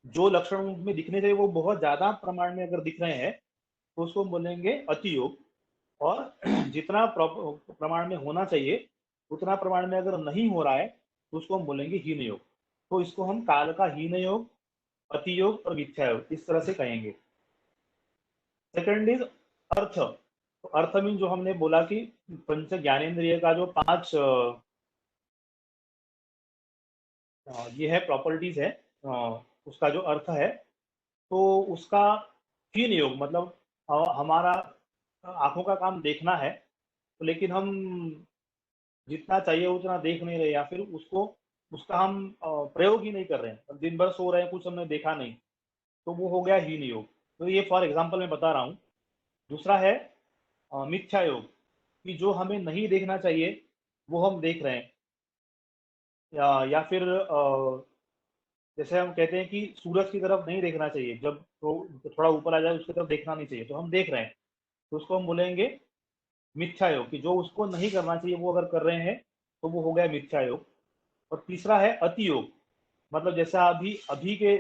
Speaker 2: जो लक्षण में दिखने चाहिए वो बहुत ज्यादा प्रमाण में अगर दिख रहे हैं, तो उसको हम बोलेंगे अति योग। और जितना प्रमाण में होना चाहिए उतना प्रमाण में अगर नहीं हो रहा है, तो उसको हम बोलेंगे हीन योग। तो इसको हम काल का हीन योग, अति योग और मिथ्या योग इस तरह से कहेंगे। Second is earth. तो अर्थ मीन जो हमने बोला कि पंच ज्ञानेन्द्रिय का जो 5 ये है प्रॉपर्टीज है, उसका जो अर्थ है, तो उसका हीन योग मतलब हमारा आंखों का काम देखना है, तो लेकिन हम जितना चाहिए उतना देख नहीं रहे, या फिर उसका हम प्रयोग ही नहीं कर रहे हैं, दिन भर सो रहे हैं, कुछ हमने देखा नहीं, तो वो हो गया हीन योग। तो ये फॉर एग्जाम्पल मैं बता रहा हूँ। दूसरा है मिथ्या योग, कि जो हमें नहीं देखना चाहिए वो हम देख रहे हैं। या फिर जैसे हम कहते हैं कि सूरज की तरफ नहीं देखना चाहिए, जब तो थोड़ा ऊपर आ जाए उसकी तरफ देखना नहीं चाहिए, तो हम देख रहे हैं, तो उसको हम बोलेंगे मिथ्या योग। कि जो उसको नहीं करना चाहिए वो अगर कर रहे हैं, तो वो हो गया मिथ्या योग। और तीसरा है अति योग। मतलब जैसा अभी अभी के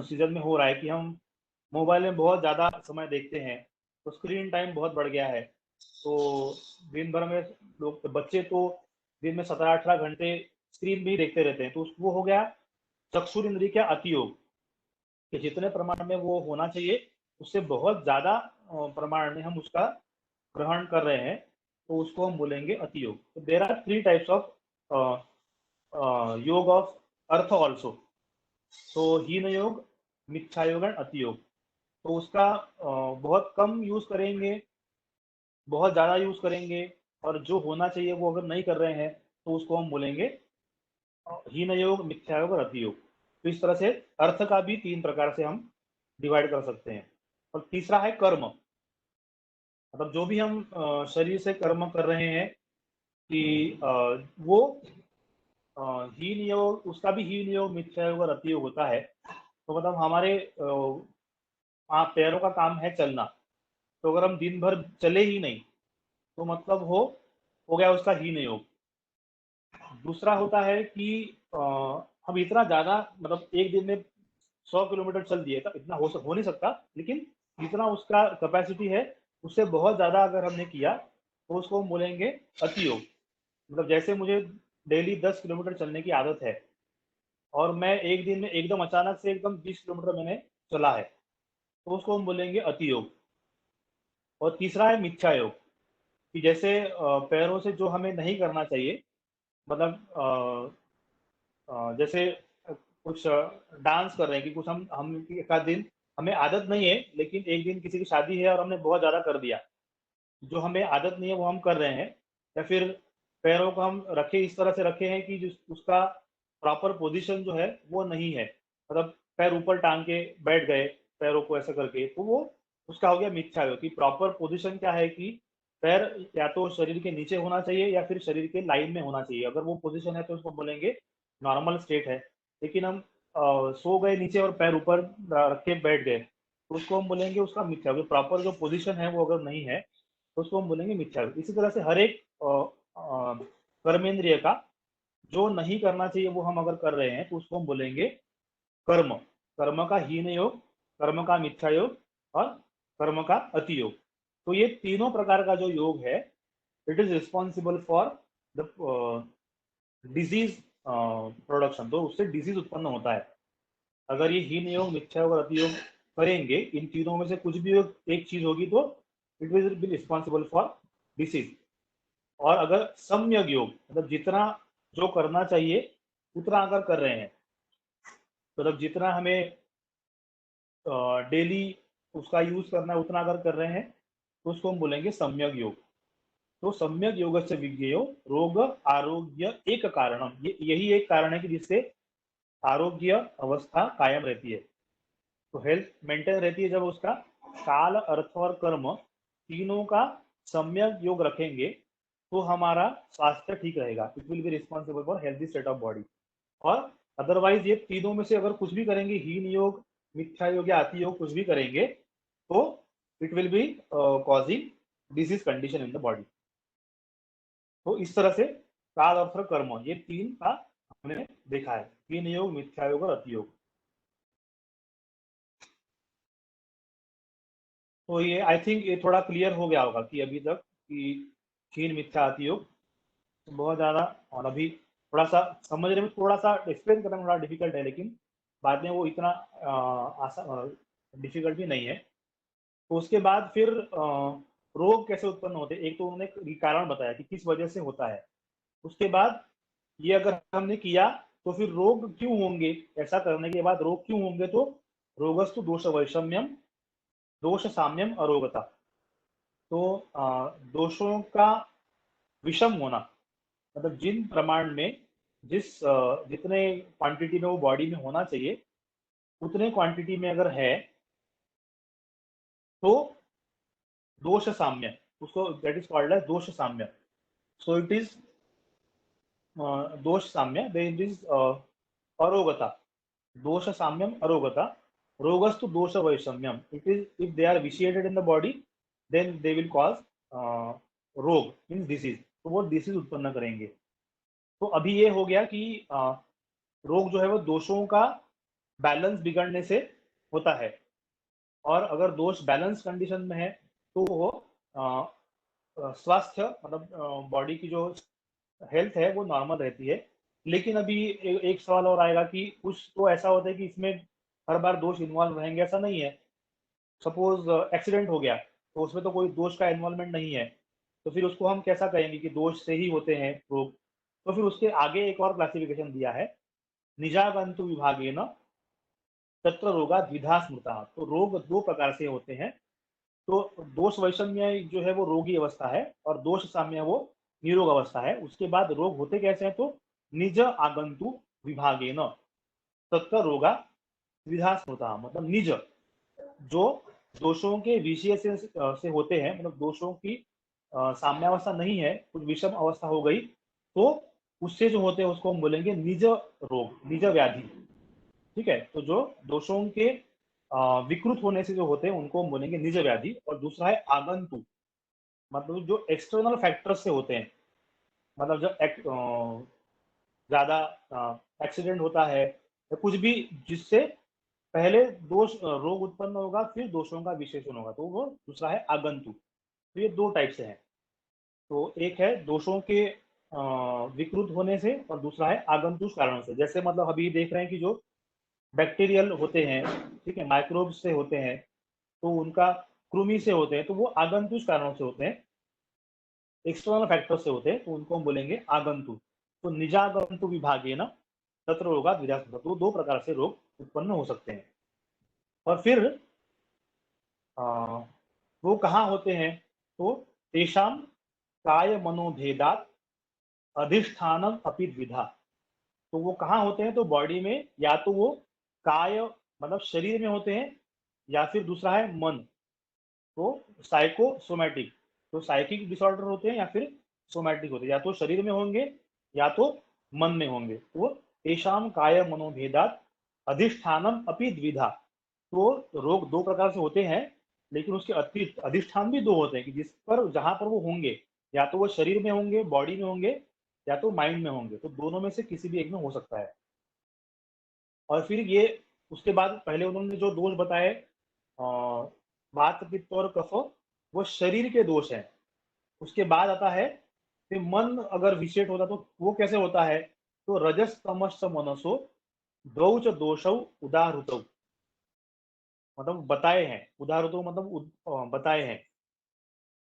Speaker 2: सीजन में हो रहा है कि हम मोबाइल में बहुत ज्यादा समय देखते हैं, तो स्क्रीन टाइम बहुत बढ़ गया है। तो दिन भर में लोग, बच्चे तो दिन में 17-18 घंटे स्क्रीन में ही देखते रहते हैं, तो वो हो गया चक्षुर इंद्रिय का अति योग। कि जितने प्रमाण में वो होना चाहिए उससे बहुत ज्यादा प्रमाण में हम उसका ग्रहण कर रहे हैं, तो उसको हम बोलेंगे अति योग। तो देर आर 3 टाइप्स ऑफ योग ऑफ अर्थ ऑल्सो। तो हीन योग, मिथ्या योग एंड अति योग। तो उसका बहुत कम यूज करेंगे, बहुत ज्यादा यूज करेंगे, और जो होना चाहिए वो अगर नहीं कर रहे हैं, तो उसको हम बोलेंगे हीन योग, मिथ्या योग और अति योग। तो इस तरह से अर्थ का भी 3 प्रकार से हम डिवाइड कर सकते हैं। और तीसरा है कर्म। मतलब जो भी हम शरीर से कर्म कर रहे हैं, कि वो हीन योग, उसका भी हीन योग, मिथ्या योग और अति योग होता है। तो मतलब हमारे पैरों का काम है चलना, तो अगर हम दिन भर चले ही नहीं, तो मतलब हो गया उसका हीन योग। दूसरा होता है कि हम इतना ज्यादा, मतलब एक दिन में 100 किलोमीटर चल दिए, इतना हो नहीं सकता, लेकिन जितना उसका कैपेसिटी है उससे बहुत ज्यादा अगर हमने किया, तो उसको हम बोलेंगे अति योग। मतलब जैसे मुझे डेली 10 किलोमीटर चलने की आदत है, और मैं एक दिन में एकदम अचानक से एकदम 20 किलोमीटर मैंने चला है, तो उसको हम बोलेंगे अति योग। और तीसरा है मिथ्या योग। कि जैसे पैरों से जो हमें नहीं करना चाहिए, मतलब जैसे कुछ डांस कर रहे हैं, कि कुछ हम एक आध दिन हमें आदत नहीं है, लेकिन एक दिन किसी की शादी है और हमने बहुत ज्यादा कर दिया, जो हमें आदत नहीं है वो हम कर रहे हैं। या फिर पैरों को हम रखे, इस तरह से रखे हैं कि उसका प्रॉपर पोजीशन जो है वो नहीं है, मतलब पैर ऊपर टांग के बैठ गए पैरों को ऐसा करके, तो वो उसका हो गया मिथ्या योग। कि प्रॉपर पोजीशन क्या है कि पैर या तो शरीर के नीचे होना चाहिए या फिर शरीर के लाइन में होना चाहिए, अगर वो पोजीशन है तो उसको बोलेंगे नॉर्मल स्टेट है। लेकिन हम सो गए नीचे और पैर ऊपर रख के बैठ गए, तो उसको हम बोलेंगे उसका मिथ्या योग। प्रॉपर जो पोजीशन है वो अगर नहीं है, तो उसको हम बोलेंगे मिथ्या योग। इसी तरह से हर एक कर्मेंद्रिय का जो नहीं करना चाहिए वो हम अगर कर रहे हैं, तो उसको हम बोलेंगे कर्म। कर्म का हीन योग, कर्म का मिथ्या योग और कर्म का अति योग। तो ये तीनों प्रकार का जो योग है, it is responsible for the disease production. तो उससे डिजीज उत्पन्न होता है। अगर ये हीन योग, मिथ्या योग और अति योग करेंगे, इन तीनों में से कुछ भी एक चीज होगी तो it will be responsible for disease. और अगर सम्यक योग, मतलब जितना जो करना चाहिए उतना अगर कर रहे हैं, मतलब जितना हमें डेली उसका यूज करना है उतना अगर कर रहे हैं, तो उसको हम बोलेंगे सम्यक योग। तो सम्यक योग से विज्ञेयो रोग आरोग्य एक कारणम, यही एक कारण है कि जिससे आरोग्य अवस्था कायम रहती है। तो हेल्थ मेंटेन रहती है जब उसका काल, अर्थ और कर्म तीनों का सम्यक योग रखेंगे, तो हमारा स्वास्थ्य ठीक रहेगा। It will be responsible for healthy state of body. और अदरवाइज ये तीनों में से अगर कुछ भी करेंगे, हीन योग, मिथ्या योग या अति योग कुछ भी करेंगे, तो it will be causing disease condition in the body. तो इस तरह से काल, अर्थ और कर्म, ये तीन का हमने देखा है, हीन योग, मिथ्या योग और अति योग। तो ये आई थिंक ये थोड़ा क्लियर हो गया होगा कि अभी तक कि हीन, मिथ्या, अति योग बहुत ज्यादा, और अभी थोड़ा सा समझने में, थोड़ा सा एक्सप्लेन करने में थोड़ा डिफिकल्ट है, लेकिन बाद में वो इतना आसान डिफिकल्ट भी नहीं है। तो उसके बाद फिर रोग कैसे उत्पन्न होते हैं, एक तो उन्होंने कारण बताया कि किस वजह से होता है। उसके बाद ये अगर हमने किया तो फिर रोग क्यों होंगे, ऐसा करने के बाद रोग क्यों होंगे, तो रोगस्तु दोष वैषम्यम, दोष साम्यम अरोगता। तो दोषों का विषम होना, मतलब जिन प्रमाण में, जितने क्वांटिटी में वो बॉडी में होना चाहिए उतने क्वांटिटी में अगर है, तो दोष साम्य, उसको दैट इज कॉल्ड एज दोष साम्य। सो इट इज दोष साम्य, देयर इज अरोगता, दोष साम्यम अरोगता, रोगस्तु दोष वैषम्यम। It is if they are vitiated in the body, then they will cause रोग, मीन्स डिसीज। तो वो डिसीज उत्पन्न करेंगे। तो अभी ये हो गया कि रोग जो है वो दोषों का बैलेंस बिगड़ने से होता है। और अगर दोष बैलेंस कंडीशन में है तो वो स्वास्थ्य, मतलब बॉडी की जो हेल्थ है वो नॉर्मल रहती है। लेकिन अभी एक सवाल और आएगा कि कुछ तो ऐसा होता है कि इसमें हर बार दोष इन्वॉल्व रहेंगे, ऐसा नहीं है। सपोज एक्सीडेंट हो गया, तो उसमें तो कोई दोष का इन्वॉल्वमेंट नहीं है, तो फिर उसको हम कैसा कहेंगे कि दोष से ही होते हैं रोग। तो फिर उसके आगे एक और क्लासिफिकेशन दिया है, निजागंतु विभागेन तत्र रोगा द्विधा स्मृता। तो रोग दो प्रकार से होते हैं। तो दोष वैषम्य जो है वो रोगी अवस्था है, और दोष साम्य वो निरोग अवस्था है। उसके बाद रोग होते कैसे हैं, तो निज आगंतु विभागेन तत्र रोगा द्विधा स्मृता, मतलब निज जो दोषों के विषय से होते हैं, मतलब दोषों की साम्यावस्था नहीं है, कुछ विषम अवस्था हो गई, तो उससे जो होते हैं उसको हम बोलेंगे निज रोग, निज व्याधि। ठीक है, तो जो दोषों के विकृत होने से जो होते हैं उनको हम बोलेंगे निज व्याधि। और दूसरा है आगंतु, मतलब जो एक्सटर्नल फैक्टर्स से होते हैं, मतलब जो ज्यादा एक्सीडेंट होता है या कुछ भी जिससे पहले रोग उत्पन्न होगा, फिर दोषों का विशेषण होगा, तो वो दूसरा है आगंतु। तो ये दो टाइप से है। तो एक है दोषों के विकृत होने से, और दूसरा है आगंतुक कारणों से। जैसे मतलब अभी देख रहे हैं कि जो बैक्टीरियल होते हैं, ठीक है, माइक्रोब से होते हैं, तो उनका कृमि से होते हैं, तो वो आगंतुक कारणों से होते हैं, एक्सटर्नल फैक्टर से होते हैं, तो उनको हम बोलेंगे आगंतु। तो निजागंतु विभागे न तत्र रोगा द्विधा, तो दो प्रकार से रोग उत्पन्न हो सकते हैं। और फिर वो कहाँ होते हैं, तो तेषाम काय मनोभेदात अधिष्ठानम अपि द्विधा। तो वो कहाँ होते हैं, तो बॉडी में, या तो वो काय मतलब शरीर में होते हैं, या फिर दूसरा है मन, तो साइकोसोमैटिक, तो साइकिक डिसऑर्डर होते हैं या फिर सोमैटिक होते हैं, या तो शरीर में होंगे या तो मन में होंगे। तो तेषाम काय मनोभेदात अधिष्ठानम अपि द्विधा। तो रोग दो प्रकार से होते हैं, लेकिन उसके अतिरिक्त अधिष्ठान भी दो होते हैं, कि जिस पर, जहां पर वो होंगे, या तो वो शरीर में होंगे, बॉडी में होंगे, या तो माइंड में होंगे। तो दोनों में से किसी भी एक में हो सकता है। और फिर ये उसके बाद पहले उन्होंने जो दोष बताए, वात, पित्त और कफ, वो शरीर के दोष हैं। उसके बाद आता है कि मन अगर विषेट होता तो वो कैसे होता है, तो रजस तमस मनसो द्वौ च दोषौ उदाहृतौ, मतलब बताए हैं, उदाहृतौ मतलब बताए हैं।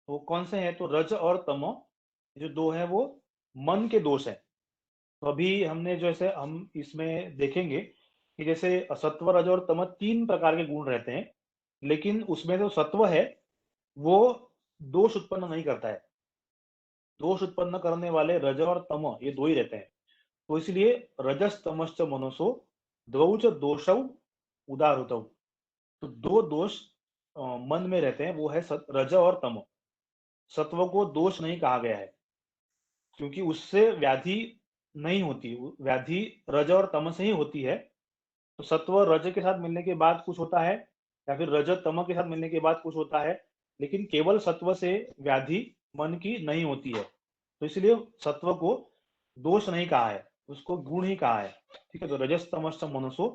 Speaker 2: तो कौन से हैं, तो रज और तमो, जो दो है वो मन के दोष है। तो अभी हमने जैसे हम इसमें देखेंगे कि जैसे सत्व रज और तम तीन प्रकार के गुण रहते हैं, लेकिन उसमें जो सत्व है वो दोष उत्पन्न नहीं करता है। दोष उत्पन्न करने वाले रज और तम ये दो ही रहते हैं। तो इसलिए रजस तमश्च मनसो द्वौ च दोषौ उदाहृतौ, तो दो दोष मन में रहते हैं, वो है रज और तम। सत्व को दोष नहीं कहा गया है, क्योंकि उससे व्याधि नहीं होती, व्याधि रज और तम से ही होती है। तो सत्व रज के साथ मिलने के बाद कुछ होता है, या फिर रज तम के साथ मिलने के बाद कुछ होता है, लेकिन केवल सत्व से व्याधि मन की नहीं होती है। तो इसलिए सत्व को दोष नहीं कहा है, उसको गुण ही कहा है। ठीक है, तो रजस तमश्च मनसो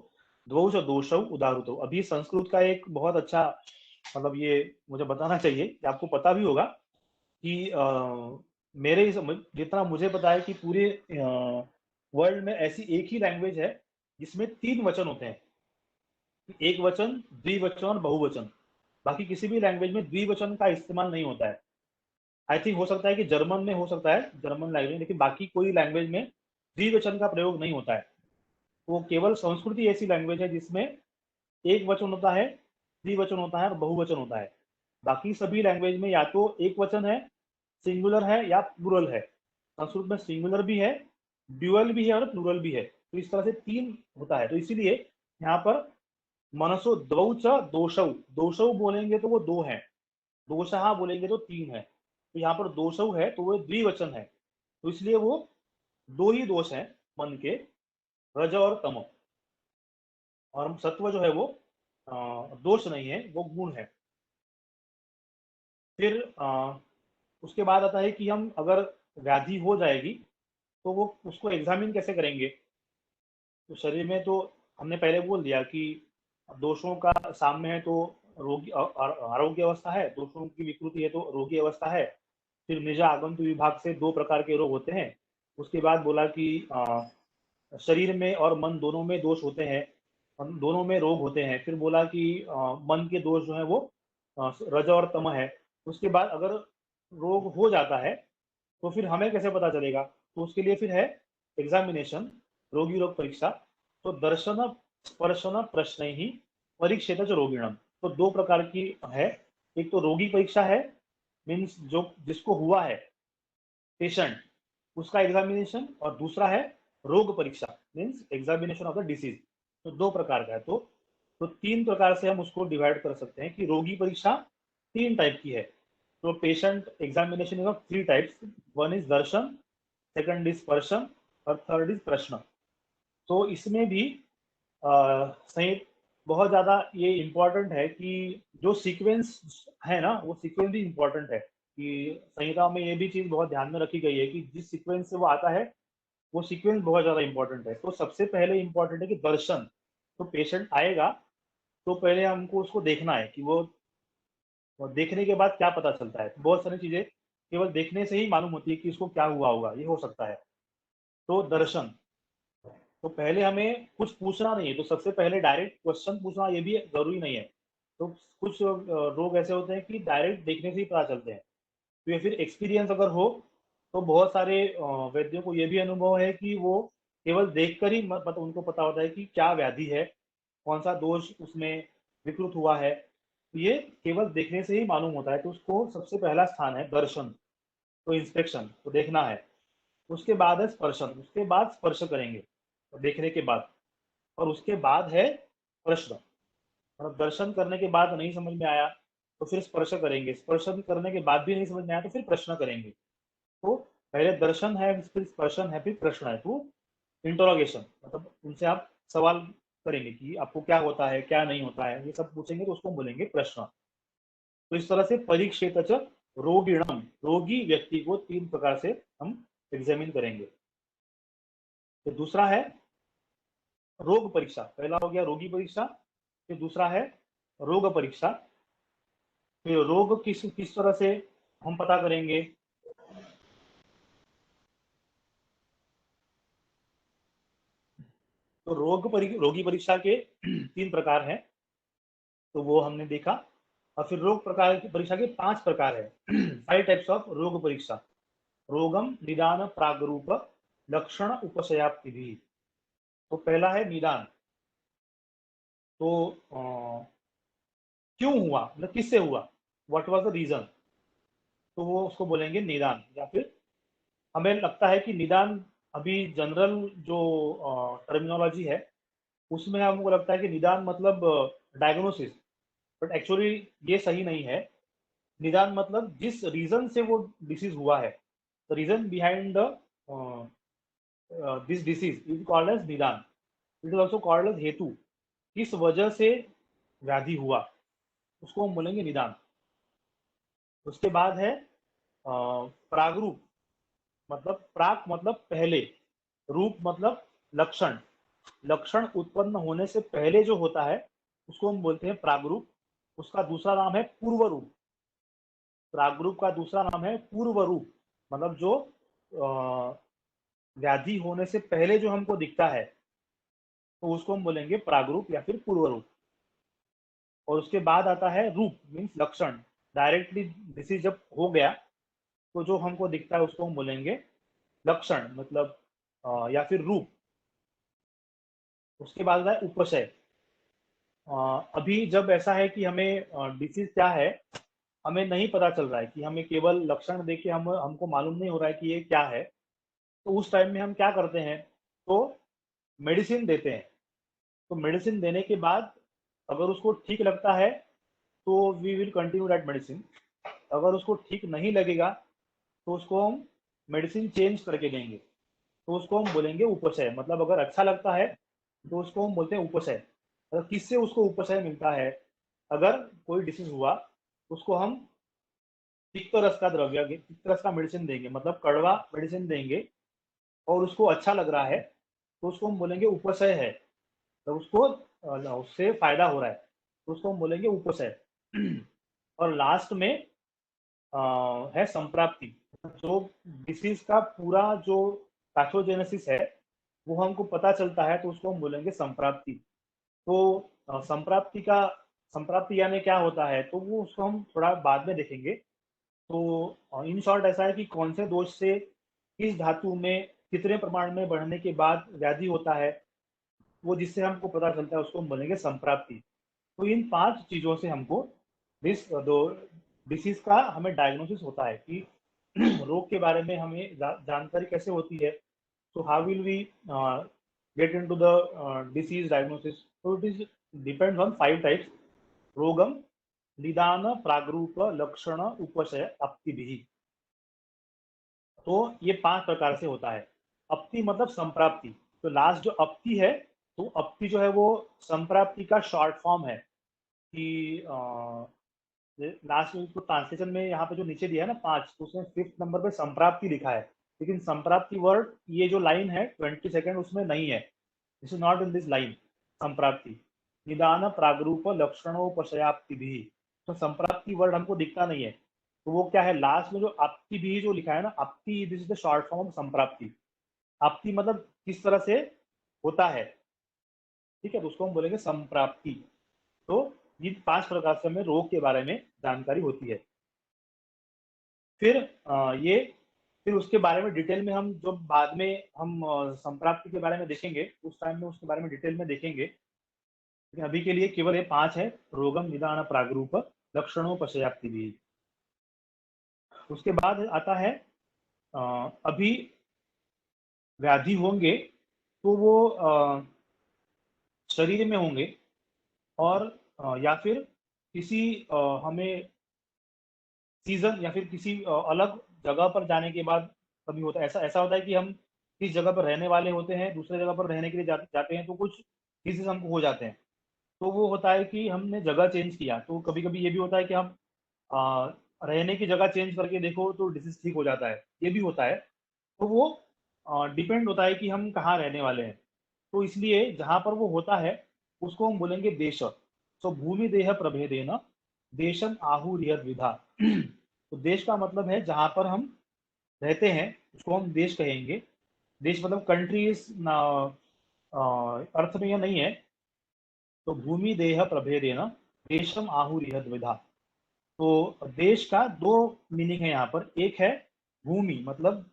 Speaker 2: द्वौ च दोषौ उदाहृतौ। अभी संस्कृत का एक बहुत अच्छा, मतलब ये मुझे बताना चाहिए कि आपको पता भी होगा कि मेरे जितना मुझे पता है कि पूरे वर्ल्ड में ऐसी एक ही लैंग्वेज है जिसमें तीन वचन होते हैं, एक वचन, द्विवचन और बहुवचन। बाकी किसी भी लैंग्वेज में द्विवचन का इस्तेमाल नहीं होता है। आई थिंक हो सकता है कि जर्मन में हो सकता है, जर्मन लैंग्वेज, लेकिन बाकी कोई लैंग्वेज में द्विवचन का प्रयोग नहीं होता है। वो केवल संस्कृत ही ऐसी लैंग्वेज है जिसमें एक वचन होता है, द्विवचन होता है और बहुवचन होता है। बाकी सभी लैंग्वेज में या तो एक वचन है, सिंगुलर है, या प्लूरल है। संस्कृत में सिंगुलर भी है, ड्यूअल भी है और प्लूरल भी है। तो इस तरह से तीन होता है। तो इसीलिए यहाँ पर मनसो द्वौ च दोषौ, दोषौ बोलेंगे तो वो दो है, दोषहा बोलेंगे तो तीन है। तो यहाँ पर दोषौ है तो वो द्विवचन है, तो इसलिए वो दो ही दोष है मन के, रज और तम। और सत्व जो है वो दोष नहीं है, वो गुण है। फिर उसके बाद आता है कि हम अगर व्याधि हो जाएगी तो वो उसको एग्जामिन कैसे करेंगे। तो शरीर में तो हमने पहले बोल दिया कि दोषों का साम्य है तो रोगी आरोग्य अवस्था है, दोषों की विकृति है तो रोगी अवस्था है। फिर निज आगंतु विभाग से दो प्रकार के रोग होते हैं। उसके बाद बोला कि शरीर में और मन दोनों में दोष होते हैं, दोनों में रोग होते हैं। फिर बोला कि मन के दोष जो है वो रज और तम है। उसके बाद अगर रोग हो जाता है तो फिर हमें कैसे पता चलेगा, तो उसके लिए फिर है एग्जामिनेशन, रोगी रोग परीक्षा। तो दर्शन स्पर्शन प्रश्न ही परीक्षित रोगिणम। तो दो प्रकार की है, एक तो रोगी परीक्षा है, मीन्स जो जिसको हुआ है, पेशेंट, उसका एग्जामिनेशन, और दूसरा है रोग परीक्षा, means examination of the disease. तो दो प्रकार का है। तो तीन प्रकार से हम उसको डिवाइड कर सकते हैं कि रोगी परीक्षा तीन टाइप की है। तो patient examination is of three types, one is दर्शन, सेकंड इज स्पर्शन, और थर्ड इज प्रश्न। तो इसमें भी सही बहुत ज्यादा ये इम्पोर्टेंट है कि जो सीक्वेंस है ना, वो सीक्वेंस भी इम्पोर्टेंट है। कि संहिता में ये भी चीज बहुत ध्यान में रखी गई है कि जिस सीक्वेंस से वो आता है वो सीक्वेंस बहुत ज्यादा इंपॉर्टेंट है। तो सबसे पहले इंपॉर्टेंट है कि दर्शन। तो पेशेंट आएगा तो पहले हमको उसको देखना है कि वो देखने के बाद क्या पता चलता है। बहुत सारी चीजें केवल देखने से ही मालूम होती है कि इसको क्या हुआ होगा, ये हो सकता है। तो दर्शन, तो पहले हमें कुछ पूछना नहीं है, तो सबसे पहले डायरेक्ट क्वेश्चन पूछना ये भी जरूरी नहीं है। तो कुछ रोग ऐसे होते हैं कि डायरेक्ट देखने से ही पता चलते हैं। तो या फिर एक्सपीरियंस अगर हो, तो बहुत सारे वैद्यों को ये भी अनुभव है कि वो केवल देखकर ही मतलब उनको पता होता है कि क्या व्याधि है, कौन सा दोष उसमें विकृत हुआ है। तो ये केवल देखने से ही मालूम होता है। तो उसको सबसे पहला स्थान है दर्शन, तो इंस्पेक्शन, तो देखना है। उसके बाद है स्पर्शन, उसके बाद स्पर्श करेंगे तो देखने के बाद। और उसके बाद है प्रश्न, मतलब दर्शन करने के बाद नहीं समझ में आया तो फिर स्पर्श करेंगे, स्पर्शन करने के बाद भी नहीं समझ में आया तो फिर प्रश्न करेंगे। तो पहले दर्शन है, फिर स्पर्शन है, फिर प्रश्न है। तो इंटरोगेशन मतलब उनसे आप सवाल करेंगे कि आपको क्या होता है, क्या नहीं होता है, ये सब पूछेंगे तो उसको बोलेंगे प्रश्न। तो इस तरह से परीक्षित रोगिणम, रोगी व्यक्ति को तीन प्रकार से हम एग्जामिन करेंगे। तो दूसरा है रोग परीक्षा, पहला हो गया रोगी परीक्षा, फिर दूसरा है रोग परीक्षा, फिर रोग किस तरह से हम पता करेंगे? तो रोगी परीक्षा के 3 प्रकार हैं, तो वो हमने देखा। और फिर रोग प्रकार की परीक्षा के 5 प्रकार है। 5 टाइप्स ऑफ रोग परीक्षा। रोगम निदान प्रागरूप लक्षण उपशयाप्ति भी। तो पहला है निदान। तो क्यों हुआ, मतलब किससे हुआ, व्हाट वाज द रीजन, तो वो उसको बोलेंगे निदान। या फिर हमें लगता है कि निदान, अभी जनरल जो टर्मिनोलॉजी है उसमें हमको लगता है कि निदान मतलब डायग्नोसिस, बट एक्चुअली ये सही नहीं है। निदान मतलब जिस रीजन से वो डिसीज हुआ है, the reason behind the this disease is called as निदान। It is also called as हेतु। किस वजह से व्याधि हुआ उसको हम बोलेंगे निदान। उसके बाद है प्रागरूप। मतलब प्राक मतलब पहले, रूप मतलब लक्षण। लक्षण उत्पन्न होने से पहले जो होता है उसको हम बोलते हैं प्रागरूप। उसका दूसरा नाम है पूर्व रूप। प्रागरूप का दूसरा नाम है पूर्व रूप, मतलब जो व्याधि होने से पहले जो हमको दिखता है तो उसको हम बोलेंगे प्रागरूप या फिर पूर्व रूप। और उसके बाद आता है रूप, मीन्स लक्षण। डायरेक्टली डिसीज जब हो गया तो जो हमको दिखता है उसको हम बोलेंगे लक्षण, मतलब या फिर रूप। उसके बाद आता है उपशय। अभी जब ऐसा है कि हमें डिसीज क्या है हमें नहीं पता चल रहा है, कि हमें केवल लक्षण देख के हमको मालूम नहीं हो रहा है कि ये क्या है, तो उस टाइम में हम क्या करते हैं, तो मेडिसिन देते हैं। तो मेडिसिन देने के बाद अगर उसको ठीक लगता है तो we will continue that medicine. अगर उसको ठीक नहीं लगेगा तो उसको हम मेडिसिन चेंज करके देंगे, तो उसको हम बोलेंगे उपशय। मतलब अगर अच्छा लगता है तो उसको हम बोलते हैं उपशय। अगर किससे उसको उपशय मिलता है, अगर कोई डिसीज हुआ उसको हम पित्त रस का द्रव्य, पित्त रस का मेडिसिन देंगे, मतलब कड़वा मेडिसिन देंगे, और उसको अच्छा लग रहा है तो उसको हम बोलेंगे उपशय है। तो उसको उससे फायदा हो रहा है तो उसको हम बोलेंगे उपशय। और लास्ट में है संप्राप्ति। जो डिसीज का पूरा जो पैथोजेनेसिस है वो हमको पता चलता है तो उसको हम बोलेंगे संप्राप्ति। तो संप्राप्ति यानी क्या होता है तो वो उसको हम थोड़ा बाद में देखेंगे। तो इन शॉर्ट ऐसा है कि कौन से दोष से किस धातु में कितने प्रमाण में बढ़ने के बाद व्याधि होता है, वो जिससे हमको पता चलता है उसको हम बोलेंगे संप्राप्ति। तो इन 5 चीजों से हमको दो डिसीज का हमें डायग्नोसिस होता है कि रोग के बारे में हमें जानकारी कैसे होती है। So how will we get into the disease diagnosis? So it is depends on 5 types: रोगम, निदान, प्रागरूप, लक्षण, उपशय, अप्तिभिः। तो ये 5 प्रकार से होता है। अप्ति मतलब संप्राप्ति। तो लास्ट जो अप्ति है, तो अप्ति जो है वो संप्राप्ति का शॉर्ट फॉर्म है। कि लास्ट में तो ट्रांसलेशन में यहाँ पे जो नीचे दिया है ना 5, तो उसमें 5th नंबर पे संप्राप्ति लिखा है, लेकिन संप्राप्ति वर्ड ये जो लाइन है 20 सेकंड उसमें नहीं है। This is not in this line संप्राप्ति। निदान प्रागरूप लक्षणोपशयाप्ति भी, तो संप्राप्ति वर्ड हमको दिखता नहीं है। तो वो क्या है, लास्ट में जो आपति भी जो लिखा है ना, आपति, this is the short form of संप्राप्ति। आपति मतलब किस तरह से होता है, ठीक है, तो उसको हम बोलेंगे संप्राप्ति। तो ये 5 प्रकार से हमें रोग के बारे में जानकारी होती है। फिर ये फिर उसके बारे में डिटेल में हम जब बाद में हम संप्राप्ति के बारे में देखेंगे उस टाइम में उसके बारे में डिटेल में देखेंगे। लेकिन अभी के लिए केवल ये 5 है: रोगम, निदान, प्रागरूप, लक्षणोपशयाप्ति भी। उसके बाद आता है अभी व्याधि होंगे तो वो शरीर में होंगे, और या फिर किसी हमें सीजन या फिर किसी अलग जगह पर जाने के बाद कभी होता है। ऐसा ऐसा होता है कि हम किस जगह पर रहने वाले होते हैं, दूसरे जगह पर रहने के लिए जाते हैं, तो कुछ डिसीज हमको हो जाते हैं। तो वो होता है कि हमने जगह चेंज किया। तो कभी कभी ये भी होता है कि हम अ, रहने की जगह चेंज करके देखो तो डिसीज ठीक हो जाता है, ये भी होता है। तो वो डिपेंड होता है कि हम कहाँ रहने वाले हैं। तो इसलिए जहाँ पर वो होता है उसको हम बोलेंगे देश। तो भूमि देह प्रभेदेन देशम आहुर्यद विधा। तो देश का मतलब है जहां पर हम रहते हैं, उसको हम देश कहेंगे। देश मतलब कंट्री इस अर्थ में यह नहीं है। तो भूमि देह प्रभेदेन देशम आहुर्यद विधा। तो देश का दो मीनिंग है यहाँ पर। एक है भूमि, मतलब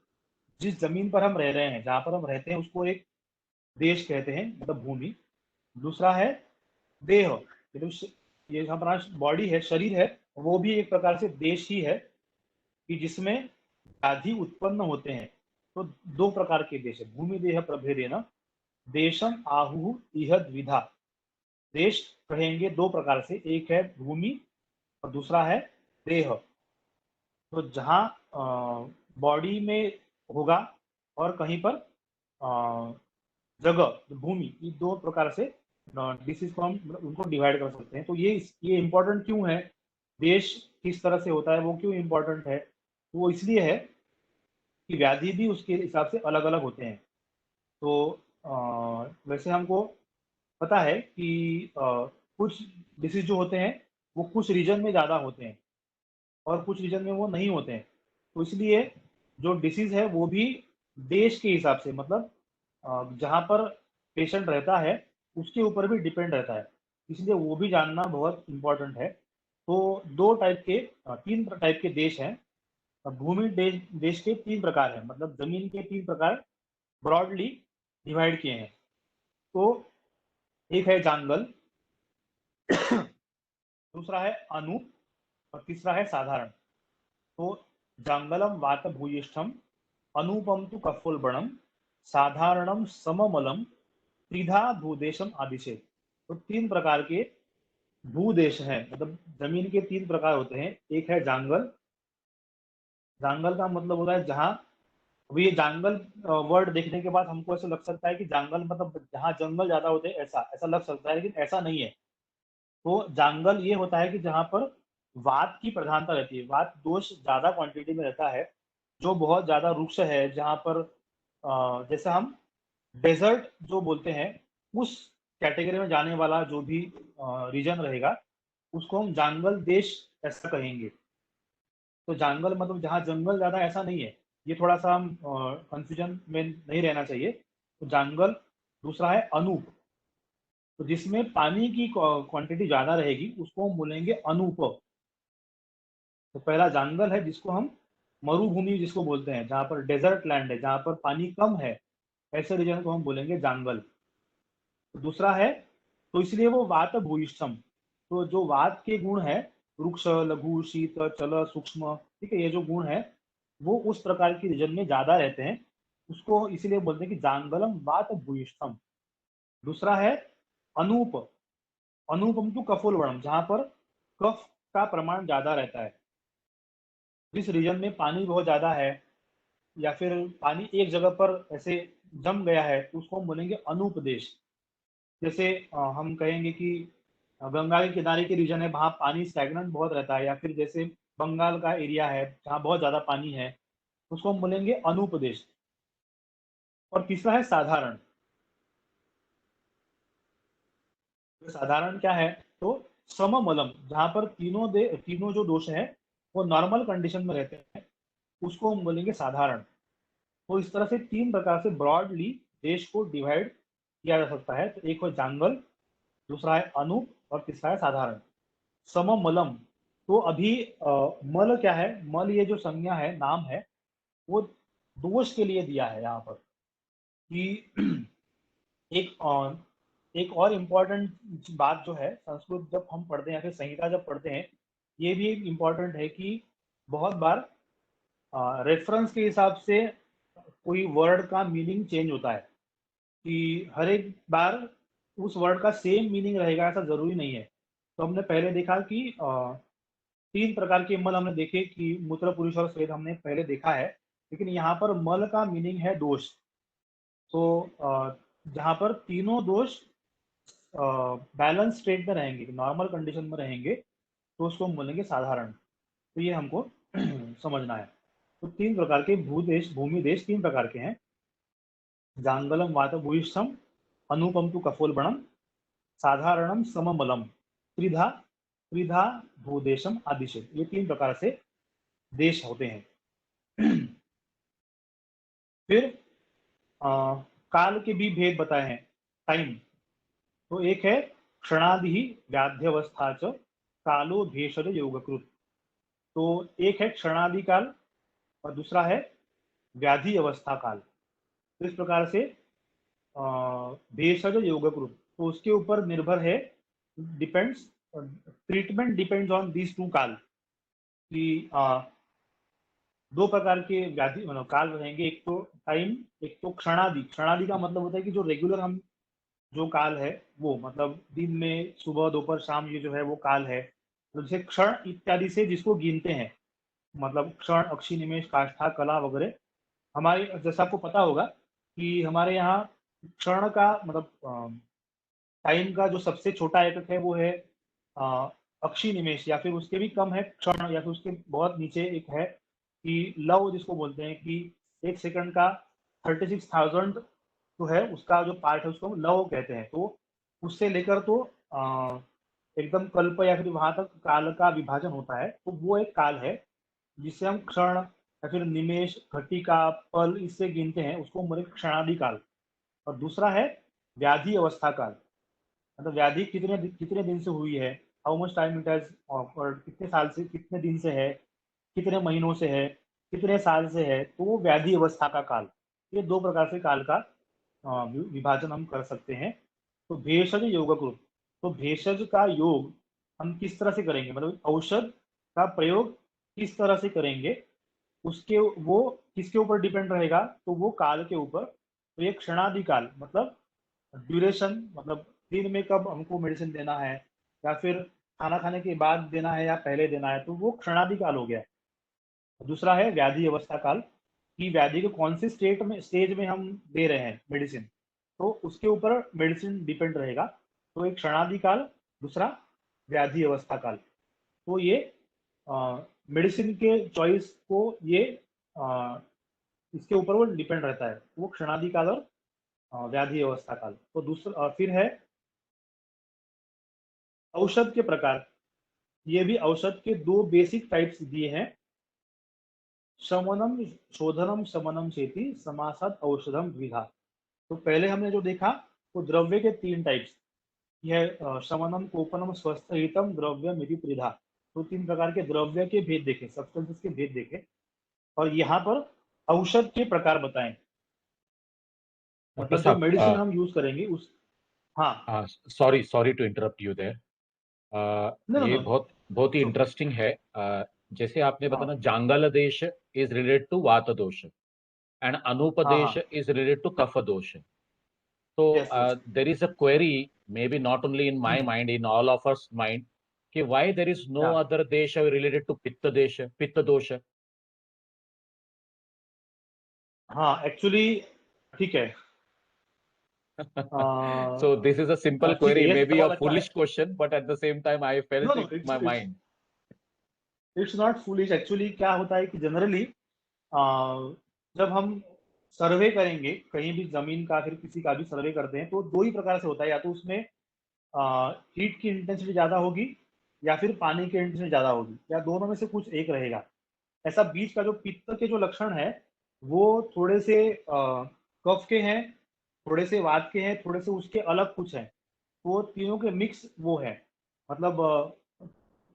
Speaker 2: जिस जमीन पर हम रह रहे हैं, जहां पर हम रहते हैं, उसको एक देश कहते हैं, मतलब भूमि। दूसरा है देह, मतलब ये हमारा बॉडी है, शरीर है, वो भी एक प्रकार से देश ही है, कि जिसमें व्याधि उत्पन्न होते हैं। तो दो प्रकार के देश है, भूमि देह प्रभेदेन देशम आहु इह द्विधा। देश कहेंगे दो प्रकार से, एक है भूमि और दूसरा है देह। तो जहाँ बॉडी में होगा और कहीं पर जगह, भूमि, ये दो प्रकार से डिसीज को हम उनको डिवाइड कर सकते हैं। तो ये इम्पोर्टेंट क्यों है, देश किस तरह से होता है वो क्यों इम्पोर्टेंट है, वो इसलिए है कि व्याधि भी उसके हिसाब से अलग अलग होते हैं। तो वैसे हमको पता है कि कुछ डिसीज जो होते हैं वो कुछ रीजन में ज़्यादा होते हैं और कुछ रीजन में वो नहीं होते हैं। तो इसलिए जो डिसीज है वो भी देश के हिसाब से, मतलब जहाँ पर पेशेंट रहता है उसके ऊपर भी डिपेंड रहता है, इसलिए वो भी जानना बहुत इम्पोर्टेंट है। तो दो टाइप के तीन टाइप के देश हैं। भूमि देश के तीन प्रकार हैं, मतलब जमीन के तीन प्रकार ब्रॉडली डिवाइड किए हैं। तो एक है जांगल, दूसरा है अनूप और तीसरा है साधारण। तो जांगलम वात भूयिष्ठम, अनूपम तु कफोलबणम, साधारणम सममलम, त्रिधा भूदेशम आदिशे। तो तीन प्रकार के भूदेश हैं, मतलब जमीन के तीन प्रकार होते हैं। एक है जांगल, जांगल का मतलब होता है जहाँ, अभी ये जांगल वर्ड देखने के बाद हमको ऐसा लग सकता है कि जांगल मतलब जहाँ जंगल ज्यादा होते हैं, ऐसा ऐसा लग सकता है, लेकिन ऐसा नहीं है। तो जांगल ये होता है कि जहाँ पर वात की प्रधानता रहती है, वात दोष ज्यादा क्वांटिटी में रहता है, जो बहुत ज्यादा रुक्ष है, जहाँ पर जैसे हम डेजर्ट जो बोलते हैं, उस कैटेगरी में जाने वाला जो भी रीजन रहेगा, उसको हम जांगल देश ऐसा कहेंगे। तो जांगल मतलब जहाँ जंगल ज्यादा, ऐसा नहीं है। ये थोड़ा सा हम कंफ्यूजन में नहीं रहना चाहिए। तो जांगल। दूसरा है अनूप, तो जिसमें पानी की क्वांटिटी ज्यादा रहेगी उसको हम बोलेंगे अनूप। तो पहला जांगल है जिसको हम मरुभूमि जिसको बोलते हैं, जहाँ पर डेजर्ट लैंड है, जहाँ पर पानी कम है, ऐसे रीजन को हम बोलेंगे जांगल। तो दूसरा है, तो इसलिए वो वात भूयिष्ठम। तो जो वात के गुण है, वृक्ष, लघु, शीत, चल, सूक्ष्म, ठीक है, ये जो गुण है वो उस प्रकार की रीजन में ज्यादा रहते हैं, उसको इसीलिए बोलते हैं कि जांगलम वात भूयिष्ठम। दूसरा है अनूप, अनुपम टू कफोलवणम, जहाँ पर कफ का प्रमाण ज्यादा रहता है। जिस रीजन में पानी बहुत ज्यादा है या फिर पानी एक जगह पर ऐसे जम गया है, तो उसको हम बोलेंगे अनूप देश। जैसे हम कहेंगे कि गंगा के किनारे के रीजन है, वहाँ पानी स्टैग्नेंट बहुत रहता है, या फिर जैसे बंगाल का एरिया है जहाँ बहुत ज्यादा पानी है, उसको हम बोलेंगे अनूप देश। और तीसरा है साधारण। तो साधारण क्या है, तो सममलम, जहाँ पर तीनों जो दोष है वो नॉर्मल कंडीशन में रहते हैं, उसको हम बोलेंगे साधारण। तो इस तरह से तीन प्रकार से ब्रॉडली देश को डिवाइड किया जा सकता है। तो एक है जांगल, दूसरा है अनूप और तीसरा है साधारण। सममलम, तो अभी मल क्या है, मल ये जो संज्ञा है, नाम है, वो दोष के लिए दिया है यहाँ पर, कि एक एक और इम्पोर्टेंट बात जो है, संस्कृत जब हम पढ़ते हैं या फिर संहिता जब पढ़ते हैं, ये भी एक इम्पोर्टेंट है कि बहुत बार रेफरेंस के हिसाब से कोई वर्ड का मीनिंग चेंज होता है, कि हर एक बार उस वर्ड का सेम मीनिंग रहेगा ऐसा जरूरी नहीं है। तो हमने पहले देखा कि तीन प्रकार के मल हमने देखे, कि मूत्र, पुरुष और स्वेद हमने पहले देखा है, लेकिन यहाँ पर मल का मीनिंग है दोष। तो जहाँ पर तीनों दोष बैलेंस स्टेट में रहेंगे, नॉर्मल कंडीशन में रहेंगे, तो उसको हम बोलेंगे साधारण। तो ये हमको समझना है। तो तीन प्रकार के भूदेश, भूमि देश तीन प्रकार के हैं। जांगलम वात भूयिष्ठम, अनुपम तु कफोलबणम, साधारणम सममलम, त्रिधा त्रिधा भूदेशम आदिशेष, ये 3 प्रकार से देश होते हैं। फिर काल के भी भेद बताए हैं, टाइम। तो एक है क्षणादि व्याध्यवस्था च कालो भेषज योगकृत। तो एक है क्षणादि काल और दूसरा है व्याधि अवस्था काल। तो इस प्रकार से भेषज योगकृत, तो उसके ऊपर निर्भर है, depends, treatment depends on these 2 काल, कि 2 प्रकार के व्याधि मतलब काल रहेंगे, एक तो टाइम, एक तो क्षणादि। क्षणादि का मतलब होता है कि जो रेगुलर हम जो काल है वो, मतलब दिन में सुबह दोपहर शाम, ये जो है वो काल है। तो जैसे क्षण इत्यादि से जिसको गिनते हैं, मतलब क्षण, अक्षी, निमेष, काष्ठा, कला वगैरह। हमारे जैसा आपको पता होगा कि हमारे यहाँ क्षण का मतलब टाइम का जो सबसे छोटा एकक है वो है अ, अक्षी निमेष, या फिर उसके भी कम है क्षण, या फिर उसके बहुत नीचे एक है कि लव, जिसको बोलते हैं कि 1 सेकंड का 36,000 जो है उसका जो पार्ट है उसको हम लव कहते हैं। तो उससे लेकर तो एकदम कल्प या फिर वहां तक काल का विभाजन होता है, तो वो एक काल है जिसे हम क्षण या फिर निमेष, घटिका, पल इससे गिनते हैं, उसको हम बोले क्षणादि काल। और दूसरा है व्याधि अवस्था काल, मतलब व्याधि कितने कितने दिन से हुई है, how much time it has, और कितने साल से, कितने दिन से है, कितने महीनों से है, कितने साल से है, तो वो व्याधि अवस्था का काल। ये 2 प्रकार से काल का विभाजन हम कर सकते हैं। तो भेषज योगकृत, तो भेषज का योग हम किस तरह से करेंगे, मतलब औषध का प्रयोग किस तरह से करेंगे, उसके वो किसके ऊपर डिपेंड रहेगा, तो वो काल के ऊपर। तो ये क्षणादि काल मतलब ड्यूरेशन, मतलब दिन में कब हमको मेडिसिन देना है, या फिर खाना खाने के बाद देना है या पहले देना है, तो वो क्षणादि काल हो गया। दूसरा है व्याधि अवस्था काल, कि व्याधि के कौन से स्टेज में हम दे रहे हैं मेडिसिन, तो उसके ऊपर मेडिसिन डिपेंड रहेगा। तो एक क्षणादि काल, दूसरा व्याधि अवस्था काल। तो ये मेडिसिन के चॉइस को ये अ, इसके ऊपर वो डिपेंड रहता है, वो क्षणादि काल और व्याधि अवस्था काल। तो दूसरा फिर है औषध के प्रकार। ये भी औषध के 2 बेसिक टाइप्स दिए हैं, शमनम शोधनम शमनम चेति समासात औषधम द्विधा। तो पहले हमने जो देखा वो द्रव्य के 3 टाइप्स, यह शमनम, कोपनम, स्वस्थहितम द्रव्यम इति त्रिधा। तो 3 प्रकार के द्रव्य के भेद देखे, सब्सटेंसेस के भेद देखे, और यहाँ पर औषध के प्रकार बताएं,
Speaker 4: डॉक्टर
Speaker 2: मतलब जो मेडिसिन
Speaker 4: साहब,
Speaker 2: हम यूज करेंगे उस। हाँ,
Speaker 4: sorry sorry to interrupt you there.
Speaker 2: No
Speaker 4: ये
Speaker 2: नो,
Speaker 4: बहुत बहुत ही इंटरेस्टिंग है। जैसे आपने बताया,
Speaker 2: हाँ
Speaker 4: जांगल देश इज रिलेटेड टू वात दोष एंड
Speaker 2: हाँ
Speaker 4: अनुपदेश
Speaker 2: हाँ,
Speaker 4: इज रिलेटेड टू कफ दोष। तो
Speaker 2: yes yes,
Speaker 4: there is a query, may be not only in my mind, in all of us mind, कि वाई देर इज नो
Speaker 2: या
Speaker 4: अदर देश रिलेटेड टू पित्त देश, पित्त दोष।
Speaker 2: हाँ, एक्चुअली ठीक है।
Speaker 4: So this is a simple
Speaker 2: ठीक है,
Speaker 4: query,
Speaker 2: ये
Speaker 4: maybe a
Speaker 2: सवाल अच्छा है।
Speaker 4: foolish question, but at the same time I
Speaker 2: no
Speaker 4: felt
Speaker 2: no,
Speaker 4: it in
Speaker 2: it's
Speaker 4: my
Speaker 2: it's
Speaker 4: mind.
Speaker 2: It's not foolish. Actually क्या होता है कि जनरली जब हम सर्वे करेंगे कहीं भी जमीन का, फिर किसी का भी सर्वे करते हैं, तो 2 ही प्रकार से होता है, या तो उसमें हीट की इंटेंसिटी ज्यादा होगी, या फिर पानी की इंटेंसिटी ज्यादा होगी, या दोनों में से कुछ एक रहेगा। ऐसा बीच का जो पित्त के जो लक्षण है वो थोड़े से कफ के हैं, थोड़े से वात के हैं, थोड़े से उसके अलग कुछ हैं। वो तीनों के मिक्स वो है, मतलब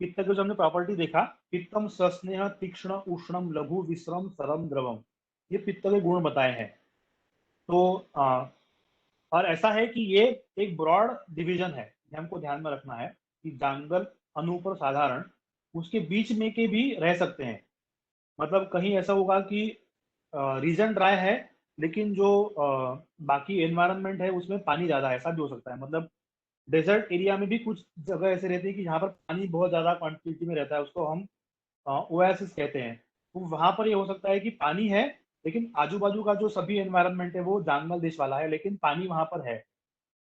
Speaker 2: पित्त का जो हमने प्रॉपर्टी देखा, पित्तम सस्नेह तीक्ष्ण उष्णम लघु विश्रम सरम द्रवम, ये पित्त के गुण बताए हैं। तो और ऐसा है कि ये एक ब्रॉड डिवीजन है, ये हमको ध्यान में रखना है कि जांगल, अनूप और साधारण, उसके बीच में के भी रह सकते हैं। मतलब कहीं ऐसा होगा कि रीजन ड्राई है, लेकिन जो बाकी एनवायरनमेंट है उसमें पानी ज्यादा है, ऐसा भी हो सकता है। मतलब डेजर्ट एरिया में भी कुछ जगह ऐसे रहती है कि जहाँ पर पानी बहुत ज्यादा क्वांटिटी में रहता है, उसको हम ओएसिस कहते हैं। तो वहां पर ये हो सकता है कि पानी है, लेकिन आजू बाजू का जो सभी एनवायरनमेंट है वो जंगल देश वाला है, लेकिन पानी वहां पर है।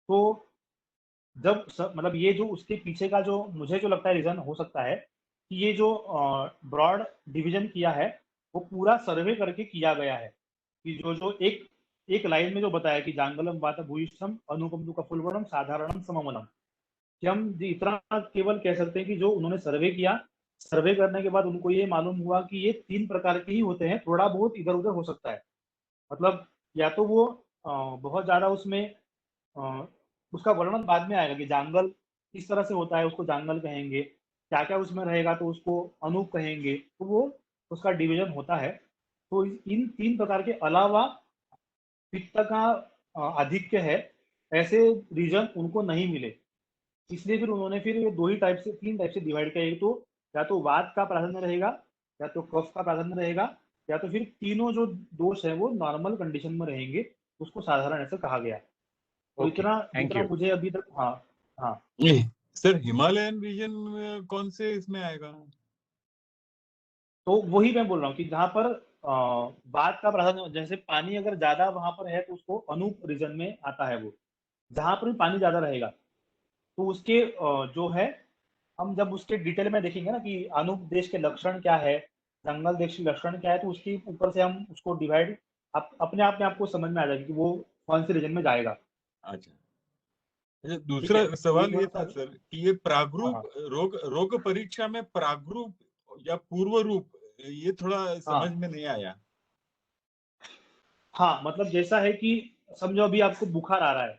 Speaker 2: तो मतलब ये जो उसके पीछे का जो मुझे जो लगता है रीजन हो सकता है कि ये जो ब्रॉड डिवीजन किया है वो पूरा सर्वे करके किया गया है, कि जो जो एक एक लाइन में जो बताया कि जांगलम वात भूयिष्ठम अनुपम कफुलवनम साधारणम सममलम, कि हम इतना केवल कह सकते हैं कि जो उन्होंने सर्वे किया, सर्वे करने के बाद उनको ये मालूम हुआ कि ये 3 प्रकार के ही होते हैं, थोड़ा बहुत इधर-उधर हो सकता है। मतलब या तो वो बहुत ज़्यादा उसमें अ, उसका वर्णन बाद में आएगा कि जांगल किस तरह से होता है, उसको जांगल कहेंगे। क्या-क्या उसमें रहेगा तो उसको अनूप कहेंगे। तो वो उसका डिवीज़न होता है। तो इन 3 प्रकार के अलावा पित्त का आधिक्य है, ऐसे रीज़न उनको नहीं मिले। इसलिए फिर उन्होंने फिर ये 2 ही टाइप से 3 टाइप से डिवाइड किया। एक तो या तो वात का प्राधान्य रहेगा, या तो कफ का प्राधान्य रहेगा, या तो फिर तीनों जो दोष हैं वो नॉर्मल कंडीशन में रहेंगे, उसको साधारण ऐसा कहा गया। तो
Speaker 4: ओके,
Speaker 2: इतना
Speaker 4: थैंक
Speaker 2: जितना
Speaker 4: यू।
Speaker 2: मुझे अभी तक हाँ, हाँ।
Speaker 5: सर हिमालयन रीजन कौन से इसमें आएगा?
Speaker 2: तो वही मैं बोल रहा हूँ कि जहाँ पर वात का प्राधान्य, जैसे पानी अगर ज़्यादा वहाँ पर है तो उसको अनूप रीजन में आता है वो। जहाँ पर भी पानी ज़्यादा रहेगा, तो उसके जो है हम जब उसके डिटेल में देखेंगे ना कि अनूप देश के लक्षण क्या है, जंगल देश के लक्षण क्या है, तो उसके ऊपर से हम उसको डिवाइड अपने आप में आपको समझ में आ जाएगा कि वो कौन से रीजन में जाएगा।
Speaker 5: अच्छा अच्छा,
Speaker 2: ठीक
Speaker 5: दूसरा
Speaker 2: है, तो ये
Speaker 5: सवाल ये
Speaker 2: थोड़ा
Speaker 5: था
Speaker 2: सा।
Speaker 5: सर कि ये
Speaker 2: हाँ,
Speaker 5: प्रागरूप
Speaker 2: हाँ,
Speaker 5: रोग रोग परीक्षा में प्रागरूप या पूर्व रूप, ये थोड़ा समझ
Speaker 2: हाँ,
Speaker 5: में नहीं आया।
Speaker 2: हाँ, मतलब जैसा है कि समझो अभी आपको बुखार आ रहा है,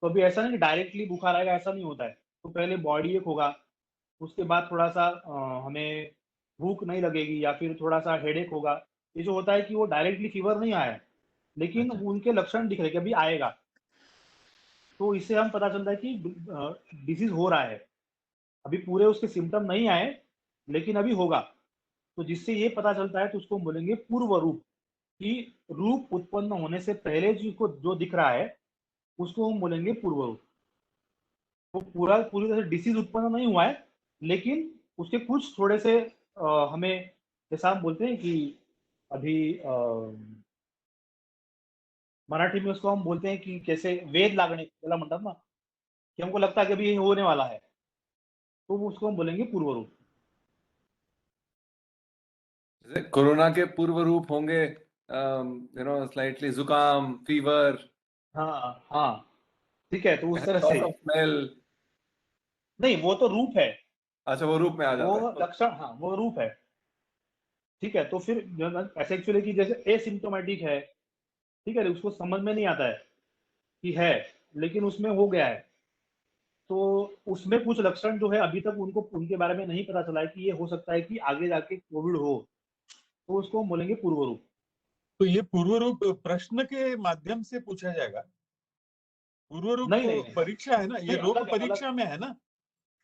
Speaker 2: तो अभी ऐसा नहीं कि डायरेक्टली बुखार आएगा, ऐसा नहीं होता है। तो पहले बॉडी एक होगा, उसके बाद थोड़ा-सा हमें भूख नहीं लगेगी या फिर थोड़ा-सा हेडेक होगा। ये जो होता है कि वो डायरेक्टली फीवर नहीं आया है, लेकिन
Speaker 5: अच्छा
Speaker 2: उनके लक्षण दिख रहे हैं कि अभी आएगा। तो इससे हम पता चलता है कि डिसीज़ हो रहा है। अभी पूरे उसके सिम्पटम नहीं आए, लेकिन अभी होगा। तो जिससे ये पता चलता है तो उसको हम बोलेंगे पूर्व रूप, कि रूप उत्पन्न होने से पहले जिसको जो दिख रहा है, उसको हम बोलेंगे पूर्व रूप। वो पूरी तरह से डिसीज़ उत्पन्न नहीं हुआ है, लेकिन उसके कुछ थोड़े से हमें जैसा हम बोलते हैं कि अभी मराठी में उसको हम बोलते हैं कि कैसे वेद लागणे त्याला म्हणतात ना, कि हमको लगता है कि अभी ये होने वाला है, तो वो उसको हम बोलेंगे पूर्व रूप।
Speaker 3: जैसे कोरोना के पूर्व रूप होंगे, स्लाइटली जुकाम, फीवर,
Speaker 2: हाँ, हाँ, ठीक है, तो उस तरह से।
Speaker 3: Loss of smell.
Speaker 2: नहीं, वो तो रूप है,
Speaker 3: अच्छा, वो रूप में आ
Speaker 2: वो
Speaker 3: जाता है।
Speaker 2: लक्षण, हाँ, वो रूप है। ठीक है, तो फिर ऐसे एक्चुअली कि जैसे एसिम्प्टोमेटिक है, ठीक है, उसको समझ में नहीं आता है कि है, लेकिन उसमें हो गया है। तो उसमें कुछ लक्षण जो है अभी तक उनको उनके बारे में नहीं पता चला है कि ये हो सकता है कि आगे जाके कोविड हो, तो उसको हम बोलेंगे पूर्व रूप।
Speaker 5: तो ये पूर्व रूप प्रश्न के माध्यम से पूछा जाएगा? पूर्व रूप
Speaker 2: नहीं,
Speaker 5: तो
Speaker 2: नहीं, नहीं,
Speaker 5: परीक्षा है ना, ये
Speaker 2: नहीं,
Speaker 5: रोग
Speaker 2: अलग है, अलग।
Speaker 5: परीक्षा में है ना?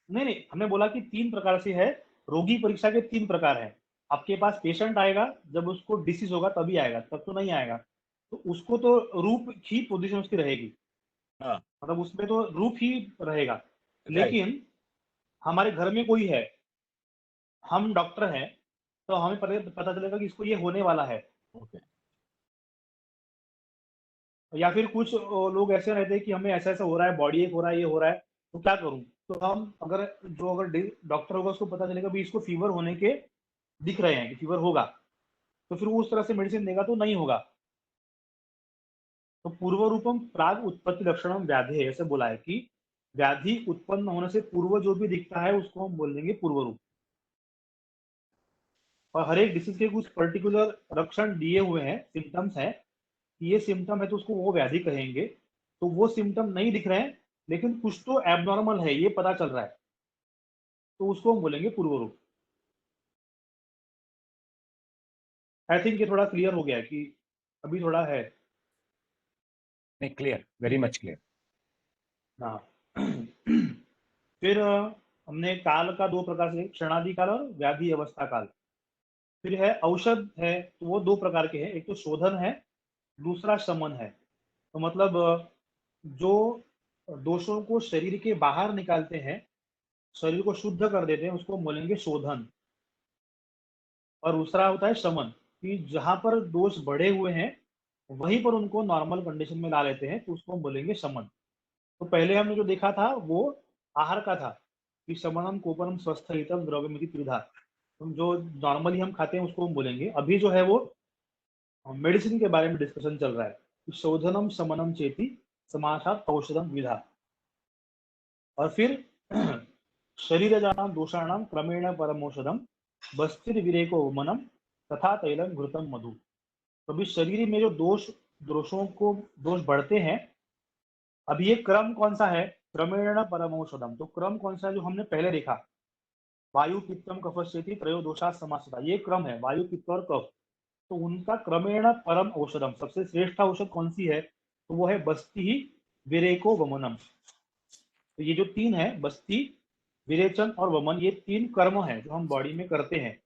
Speaker 2: नहीं, नहीं, हमने बोला कि 3 प्रकार से है, रोगी परीक्षा के 3 प्रकार हैं। आपके पास पेशेंट आएगा, जब उसको डिसीज़ होगा तभी आएगा, तब तो नहीं आएगा। तो उसको तो रूप ही पोज़ीशन उसकी रहेगी,
Speaker 5: हाँ,
Speaker 2: मतलब उसमें तो रूप ही रहेगा।
Speaker 5: राइट।
Speaker 2: लेकिन हमारे घर में कोई है, हम डॉक्टर हैं, तो हमें पहले पता चलेगा कि इसको ये होने वाला है।
Speaker 5: ओके।
Speaker 2: या फिर कुछ लोग ऐसे रहते हैं कि हमें ऐसा-ऐसा हो रहा है, बॉडी एक हो रहा है, ये हो रहा है, तो क्या करूँ? तो हम अगर डॉक्टर होगा उसको पता चलेगा भी इसको फीवर होने के दिख रहे हैं कि फीवर होगा, तो फिर वो उस तरह से मेडिसिन देगा तो नहीं होगा। तो पूर्व रूपम प्राग उत्पत्ति लक्षणम व्याधि है, ऐसे बोला है कि व्याधि उत्पन्न होने से पूर्व जो भी दिखता है उसको हम बोल देंगे पूर्व रूप। और हर एक डिसीज के कुछ पर्टिकुलर लक्षण दिए हुए हैं, सिम्टम्स हैं, कि ये सिम्टम है तो उसको वो व्याधि कहेंगे। तो वो सिम्टम नहीं दिख रहे हैं, लेकिन कुछ तो एब्नॉर्मल है, ये पता चल रहा है, तो उसको हम बोलेंगे पूर्व रूप। आई थिंक ये थोड़ा क्लियर हो गया है कि अभी थोड़ा है।
Speaker 4: नहीं, क्लियर, वेरी मच क्लियर।
Speaker 2: हाँ। फिर हमने काल का 2 प्रकार से, क्षणादि काल और व्याधि अवस्था काल। फिर है औषध है, तो वो 2 प्रकार के हैं, एक तो शोधन है, दूसरा शमन है। तो मतलब जो दोषों को शरीर के बाहर निकालते हैं, शरीर को शुद्ध कर देते हैं, उसको हम बोलेंगे शोधन। और दूसरा होता है शमन, कि जहाँ पर दोष बढ़े हुए हैं, वहीं पर उनको नॉर्मल कंडीशन में ला लेते हैं, तो उसको हम बोलेंगे शमन। तो पहले हमने जो देखा था वो आहार का था, कि शमनम कोपनम स्वस्थहितम द्रव्यमिति त्रिधा। तो जो नॉर्मली हम खाते हैं उसको हम बोलेंगे। अभी जो है वो मेडिसिन के बारे में डिस्कशन चल रहा है कि शोधनम शमनम चेति समासात औषधम विधा। और फिर शरीरजानां दोषाणां क्रमेण परमौषधम बस्तिर्विरेको वमनम तथा तैलम घृतम मधु। तो अभी शरीर में जो दोषों को दोष बढ़ते हैं, अभी ये क्रम कौन सा है? क्रमेण परमौषधम। तो क्रम कौन सा है जो हमने पहले देखा? वायु पित्तम कफश्चेति त्रयोदोषा समासता, ये क्रम है, वायु पित्त और कफ। तो उनका क्रमेण परम औषधम, सबसे श्रेष्ठ औषध कौन सी है? तो वो है बस्ती विरेको वमनम। तो ये जो तीन है, बस्ती, विरेचन और वमन, ये तीन कर्म है जो हम बॉडी में करते हैं।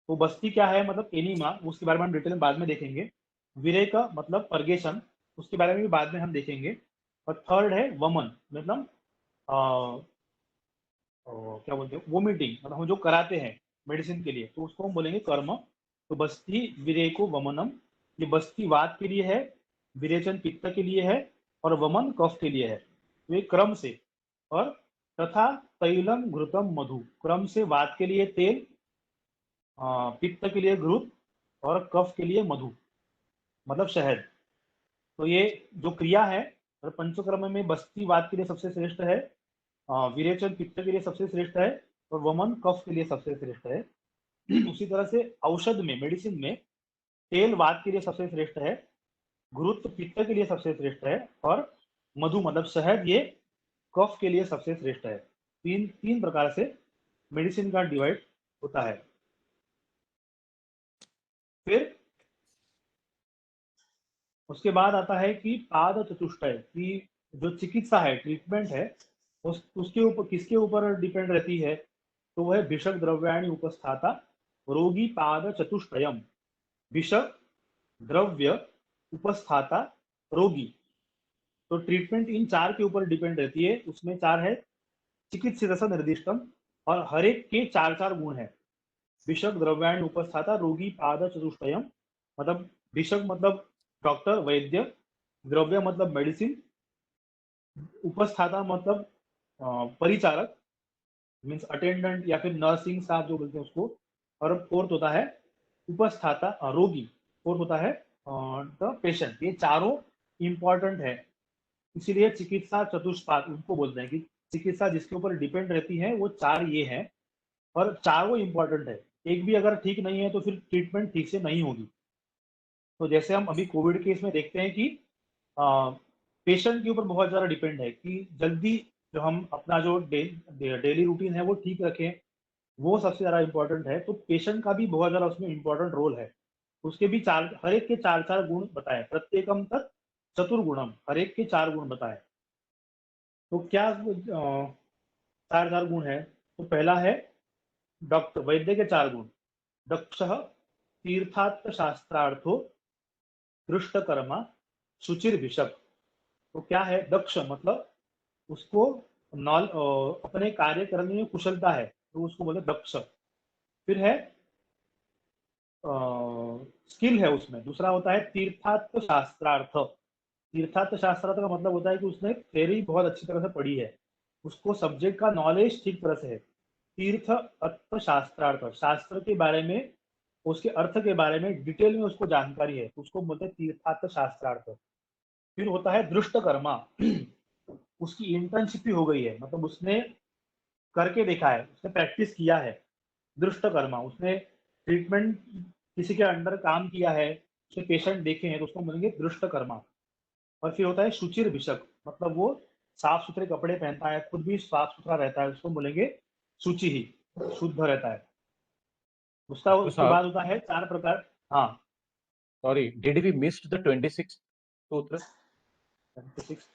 Speaker 2: तो बस्ती क्या है? मतलब एनिमा, उसके बारे में हम डिटेल में बाद में देखेंगे। विरेक मतलब पर्गेशन, उसके बारे में भी बाद में हम देखेंगे। और थर्ड है वमन, मतलब क्या बोलते हैं, वोमिटिंग, मतलब हम जो कराते हैं मेडिसिन के लिए, तो उसको हम बोलेंगे कर्म। तो बस्ती विरेको वमनम, ये बस्ती वात के लिए है, विरेचन पित्त के लिए है और वमन कफ के लिए है। तो ये क्रम से। और तथा तैलम घृतम मधु, क्रम से वात के लिए तेल, पित्त के लिए घृत और कफ के लिए मधु, मतलब शहद। तो ये जो क्रिया है, और पंचकर्म में बस्ती वात के लिए सबसे श्रेष्ठ है, विरेचन पित्त के लिए सबसे श्रेष्ठ है और वमन कफ के लिए सबसे श्रेष्ठ है। उसी तरह से औषध में, मेडिसिन में, तेल वात के लिए सबसे श्रेष्ठ है, घृत पित्त के लिए सबसे श्रेष्ठ है और मधु मतलब शहद, ये कफ के लिए सबसे श्रेष्ठ है। तीन प्रकार से मेडिसिन का डिवाइड होता है। फिर उसके बाद आता है कि पाद चतुष्टय की जो चिकित्सा है, ट्रीटमेंट है, उसके ऊपर किसके ऊपर डिपेंड रहती है? तो वह भिषक द्रव्याणि उपस्थाता रोगी पाद चतुष्टयम। भिषक द्रव्य उपस्थाता रोगी, तो ट्रीटमेंट इन चार के ऊपर डिपेंड रहती है। उसमें चार है, चिकित्सित निर्दिष्टम, और हर एक के चार चार गुण है। भिषक द्रव्याणि उपस्थाता रोगी पाद चतुष्टयम, मतलब भिषक मतलब डॉक्टर, वैद्य, द्रव्य मतलब मेडिसिन, उपस्थाता मतलब परिचारक, मीन्स अटेंडेंट या फिर नर्सिंग स्टाफ जो बोलते हैं उसको, और फोर्थ होता है उपस्थाता रोगी, फोर्थ होता है द पेशेंट। ये चारों इंपॉर्टेंट है, इसीलिए चिकित्सा चतुष्पाद उनको बोलते हैं कि चिकित्सा जिसके ऊपर डिपेंड रहती है वो चार ये हैं, और चारों इंपॉर्टेंट है। एक भी अगर ठीक नहीं है तो फिर ट्रीटमेंट ठीक से नहीं होगी। तो जैसे हम अभी कोविड केस में देखते हैं कि पेशेंट के ऊपर बहुत ज़्यादा डिपेंड है कि जल्दी जो हम अपना जो डेली रूटीन है वो ठीक रखें, वो सबसे ज़्यादा इंपॉर्टेंट है। तो पेशेंट का भी बहुत ज़्यादा उसमें इंपॉर्टेंट रोल है। उसके भी चार, हर एक के चार चार गुण बताए, प्रत्येकम तक चतुर्गुणम, हर एक के चार गुण बताए। तो क्या चार चार गुण है? तो पहला है डॉक्टर, वैद्य के चार गुण। दक्षः तीर्थार्थ शास्त्रार्थो दृष्टकर्मा शुचिर भिषक। तो क्या है? दक्ष मतलब उसको अपने कार्य करने में कुशलता है, तो उसको बोलते दक्ष। फिर है स्किल है उसमें। दूसरा होता है तीर्थार्थ शास्त्रार्थ। तीर्थार्थ शास्त्रार्थ का मतलब होता है कि उसने थ्योरी बहुत अच्छी तरह से पढ़ी है, उसको सब्जेक्ट का नॉलेज ठीक तरह से है। तीर्थ अर्थ शास्त्रार्थ, शास्त्र के बारे में, उसके अर्थ के बारे में डिटेल में उसको जानकारी है, उसको बोलते हैं तीर्थार्थ शास्त्रार्थ। फिर होता है दृष्टकर्मा, उसकी इंटर्नशिप हो गई है, मतलब उसने करके देखा है, उसने प्रैक्टिस किया है। दृष्टकर्मा, उसने ट्रीटमेंट किसी के अंडर काम किया है, उसने पेशेंट देखे हैं, तो उसको बोलेंगे दृष्टकर्मा। और फिर होता है शुचिर भिषक, मतलब वो साफ सुथरे कपड़े पहनता है, खुद भी साफ सुथरा रहता है, उसको बोलेंगे शुचि ही, शुद्ध रहता है। उसका
Speaker 4: डॉक्टर
Speaker 2: उसके
Speaker 4: साहब,
Speaker 2: बाद होता है चार प्रकार। हाँ,
Speaker 4: sorry, did we missed the 26th sutra?
Speaker 2: 26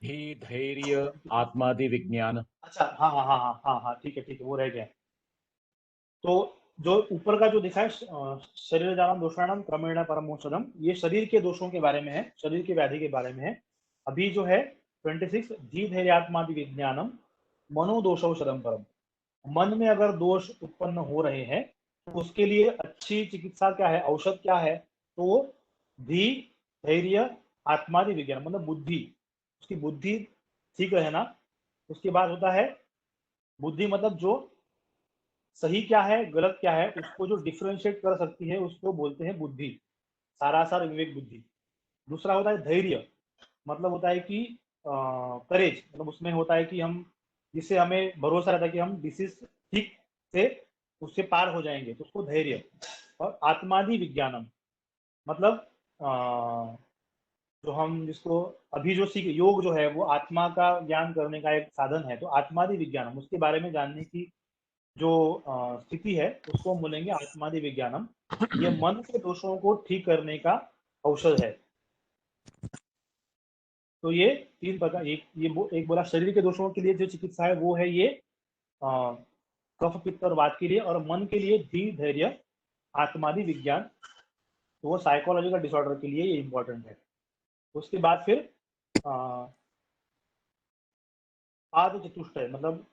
Speaker 4: ही धैर्य आत्मादि विज्ञान।
Speaker 2: अच्छा, हाँ हाँ हाँ हाँ हाँ हाँ, ठीक है, वो रह गया। तो जो ऊपर का जो दिखा है शरीर जानम दोषाणम क्रमेण परमोषधम, ये शरीर के दोषों के बारे में है, शरीर की व्याधि के बारे में है। अभी जो है 26 धी धैर्यात्मादि विज्ञानम मनोदोषौषधम परम। मन में अगर दोष उत्पन्न हो रहे हैं तो उसके लिए अच्छी चिकित्सा क्या है, औषध क्या है? तो वो धी धैर्य आत्मादि विज्ञान, मतलब बुद्धि, उसकी बुद्धि ठीक रहना। उसके बाद होता है बुद्धि, मतलब जो सही क्या है गलत क्या है उसको जो डिफ्रेंशिएट कर सकती है उसको बोलते हैं बुद्धि, सारासार विवेक बुद्धि। दूसरा होता है धैर्य, मतलब होता है कि करेज, मतलब उसमें होता है कि हम, जिससे हमें भरोसा रहता है कि हम डिसीज ठीक से उससे पार हो जाएंगे, तो उसको धैर्य। और आत्मादि विज्ञानम, मतलब जो हम जिसको अभी जो सीख, योग जो है वो आत्मा का ज्ञान करने का एक साधन है, तो आत्मादि विज्ञानम, उसके बारे में जानने की जो स्थिति है उसको हम बोलेंगे आत्मादि विज्ञानम। ये मन के दोषों को ठीक करने का औषध है। तो ये तीन प्रकार, एक बोला शरीर के दोषों के लिए जो चिकित्सा है वो है ये कफ पित्त और वात के लिए, और मन के लिए धीर धैर्य आत्मादि विज्ञान, तो वो साइकोलॉजिकल डिसऑर्डर के लिए ये इंपॉर्टेंट है। उसके बाद फिर पाद चतुष्टय, मतलब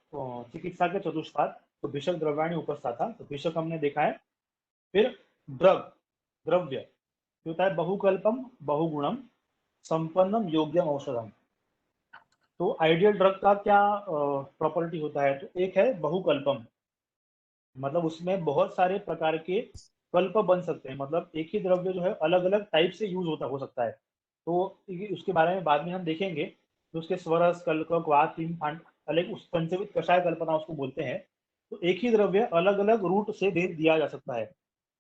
Speaker 2: चिकित्सा के चतुष्पाद, तो भिषक द्रव्याणि उपस्था था, तो भिषक हमने देखा है। फिर ड्रग, द्रव्य, जो होता है बहुकल्पम बहुगुणम संपन्नम योग्यम औषधम। तो आइडियल ड्रग का क्या प्रॉपर्टी होता है, तो एक है बहुकल्पम, मतलब उसमें बहुत सारे प्रकार के कल्प बन सकते हैं, मतलब एक ही द्रव्य जो है अलग अलग टाइप से यूज हो सकता है। तो उसके बारे में बाद में हम देखेंगे। तो उसके स्वरस कल्प वात तीन अलग, उस पंचविध कषाय कल्पना उसको बोलते हैं। तो एक ही द्रव्य अलग अलग रूट से दिया जा सकता है,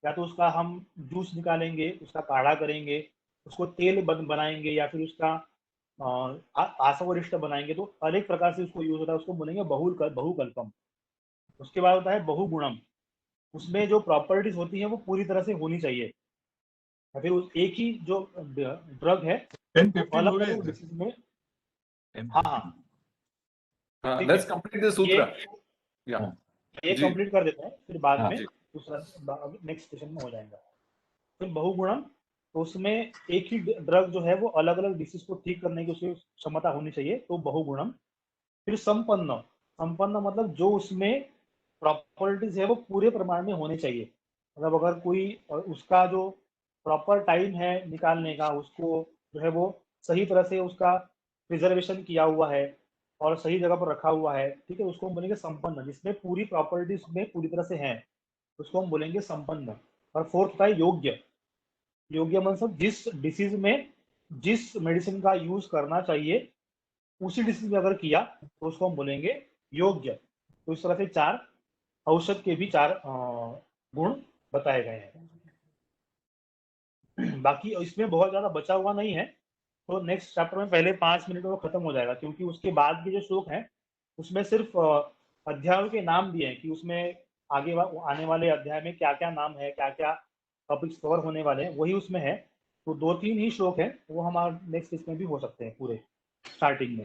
Speaker 2: या तो उसका हम जूस निकालेंगे, उसका काढ़ा करेंगे, उसको तेल बनाएंगे, या फिर उसका आसवरिष्ठ बनाएंगे, तो अनेक प्रकार से उसको यूज होता है, उसको बोलेंगे बहुकल्पम। उसके बाद होता है बहुगुणम, उसमें जो प्रॉपर्टीज होती है वो पूरी तरह से होनी चाहिए, या फिर उस एक ही जो ड्रग है
Speaker 5: 10:15 हो
Speaker 2: अलग
Speaker 5: गए
Speaker 2: अलग
Speaker 5: सर।
Speaker 2: डिसीज में।
Speaker 5: 10:15
Speaker 2: हाँ, ठीक
Speaker 3: लेट्स
Speaker 2: है,
Speaker 3: कंप्लीट द
Speaker 2: ये
Speaker 3: सूत्र। या
Speaker 2: ये
Speaker 3: जी
Speaker 2: कंप्लीट कर देते हैं, फिर बाद
Speaker 4: हाँ
Speaker 2: में
Speaker 3: जी
Speaker 2: दूसरा नेक्स्ट सेशन में हो जाएगा। फिर बहुगुणम, तो उसमें एक ही ड्रग जो है वो अलग अलग डिसीज को ठीक करने की उसकी क्षमता होनी चाहिए, तो बहुगुणम। फिर संपन्न, संपन्न मतलब जो उसमें प्रॉपर्टीज है वो पूरे प्रमाण में होने चाहिए, मतलब अगर कोई उसका जो प्रॉपर टाइम है निकालने का, उसको जो है वो सही तरह से उसका प्रिजर्वेशन किया हुआ है और सही जगह पर रखा हुआ है, ठीक है, उसको हम बोलेंगे संपन्न, जिसमें पूरी प्रॉपर्टीज में पूरी तरह से है, उसको हम बोलेंगे संपन्न। और फोर्थ होता है योग्य, योग्य मतलब जिस डिसीज में जिस मेडिसिन का यूज करना चाहिए उसी डिसीज में अगर किया तो उसको हम बोलेंगे योग्य। तो इस तरह से चार औषध के भी चार गुण बताए गए हैं। बाकी इसमें बहुत ज्यादा बचा हुआ नहीं है, तो नेक्स्ट चैप्टर में पहले 5 मिनट में वो खत्म हो जाएगा, क्योंकि उसके बाद के जो श्लोक हैं उसमें सिर्फ अध्यायों के नाम दिए हैं कि उसमें आगे आने वाले अध्याय में क्या क्या नाम है, क्या क्या टॉपिक्स कवर होने वाले हैं, वही उसमें है। तो 2-3 ही श्लोक हैं, वो हमारे नेक्स्ट इसमें भी हो सकते हैं पूरे स्टार्टिंग में।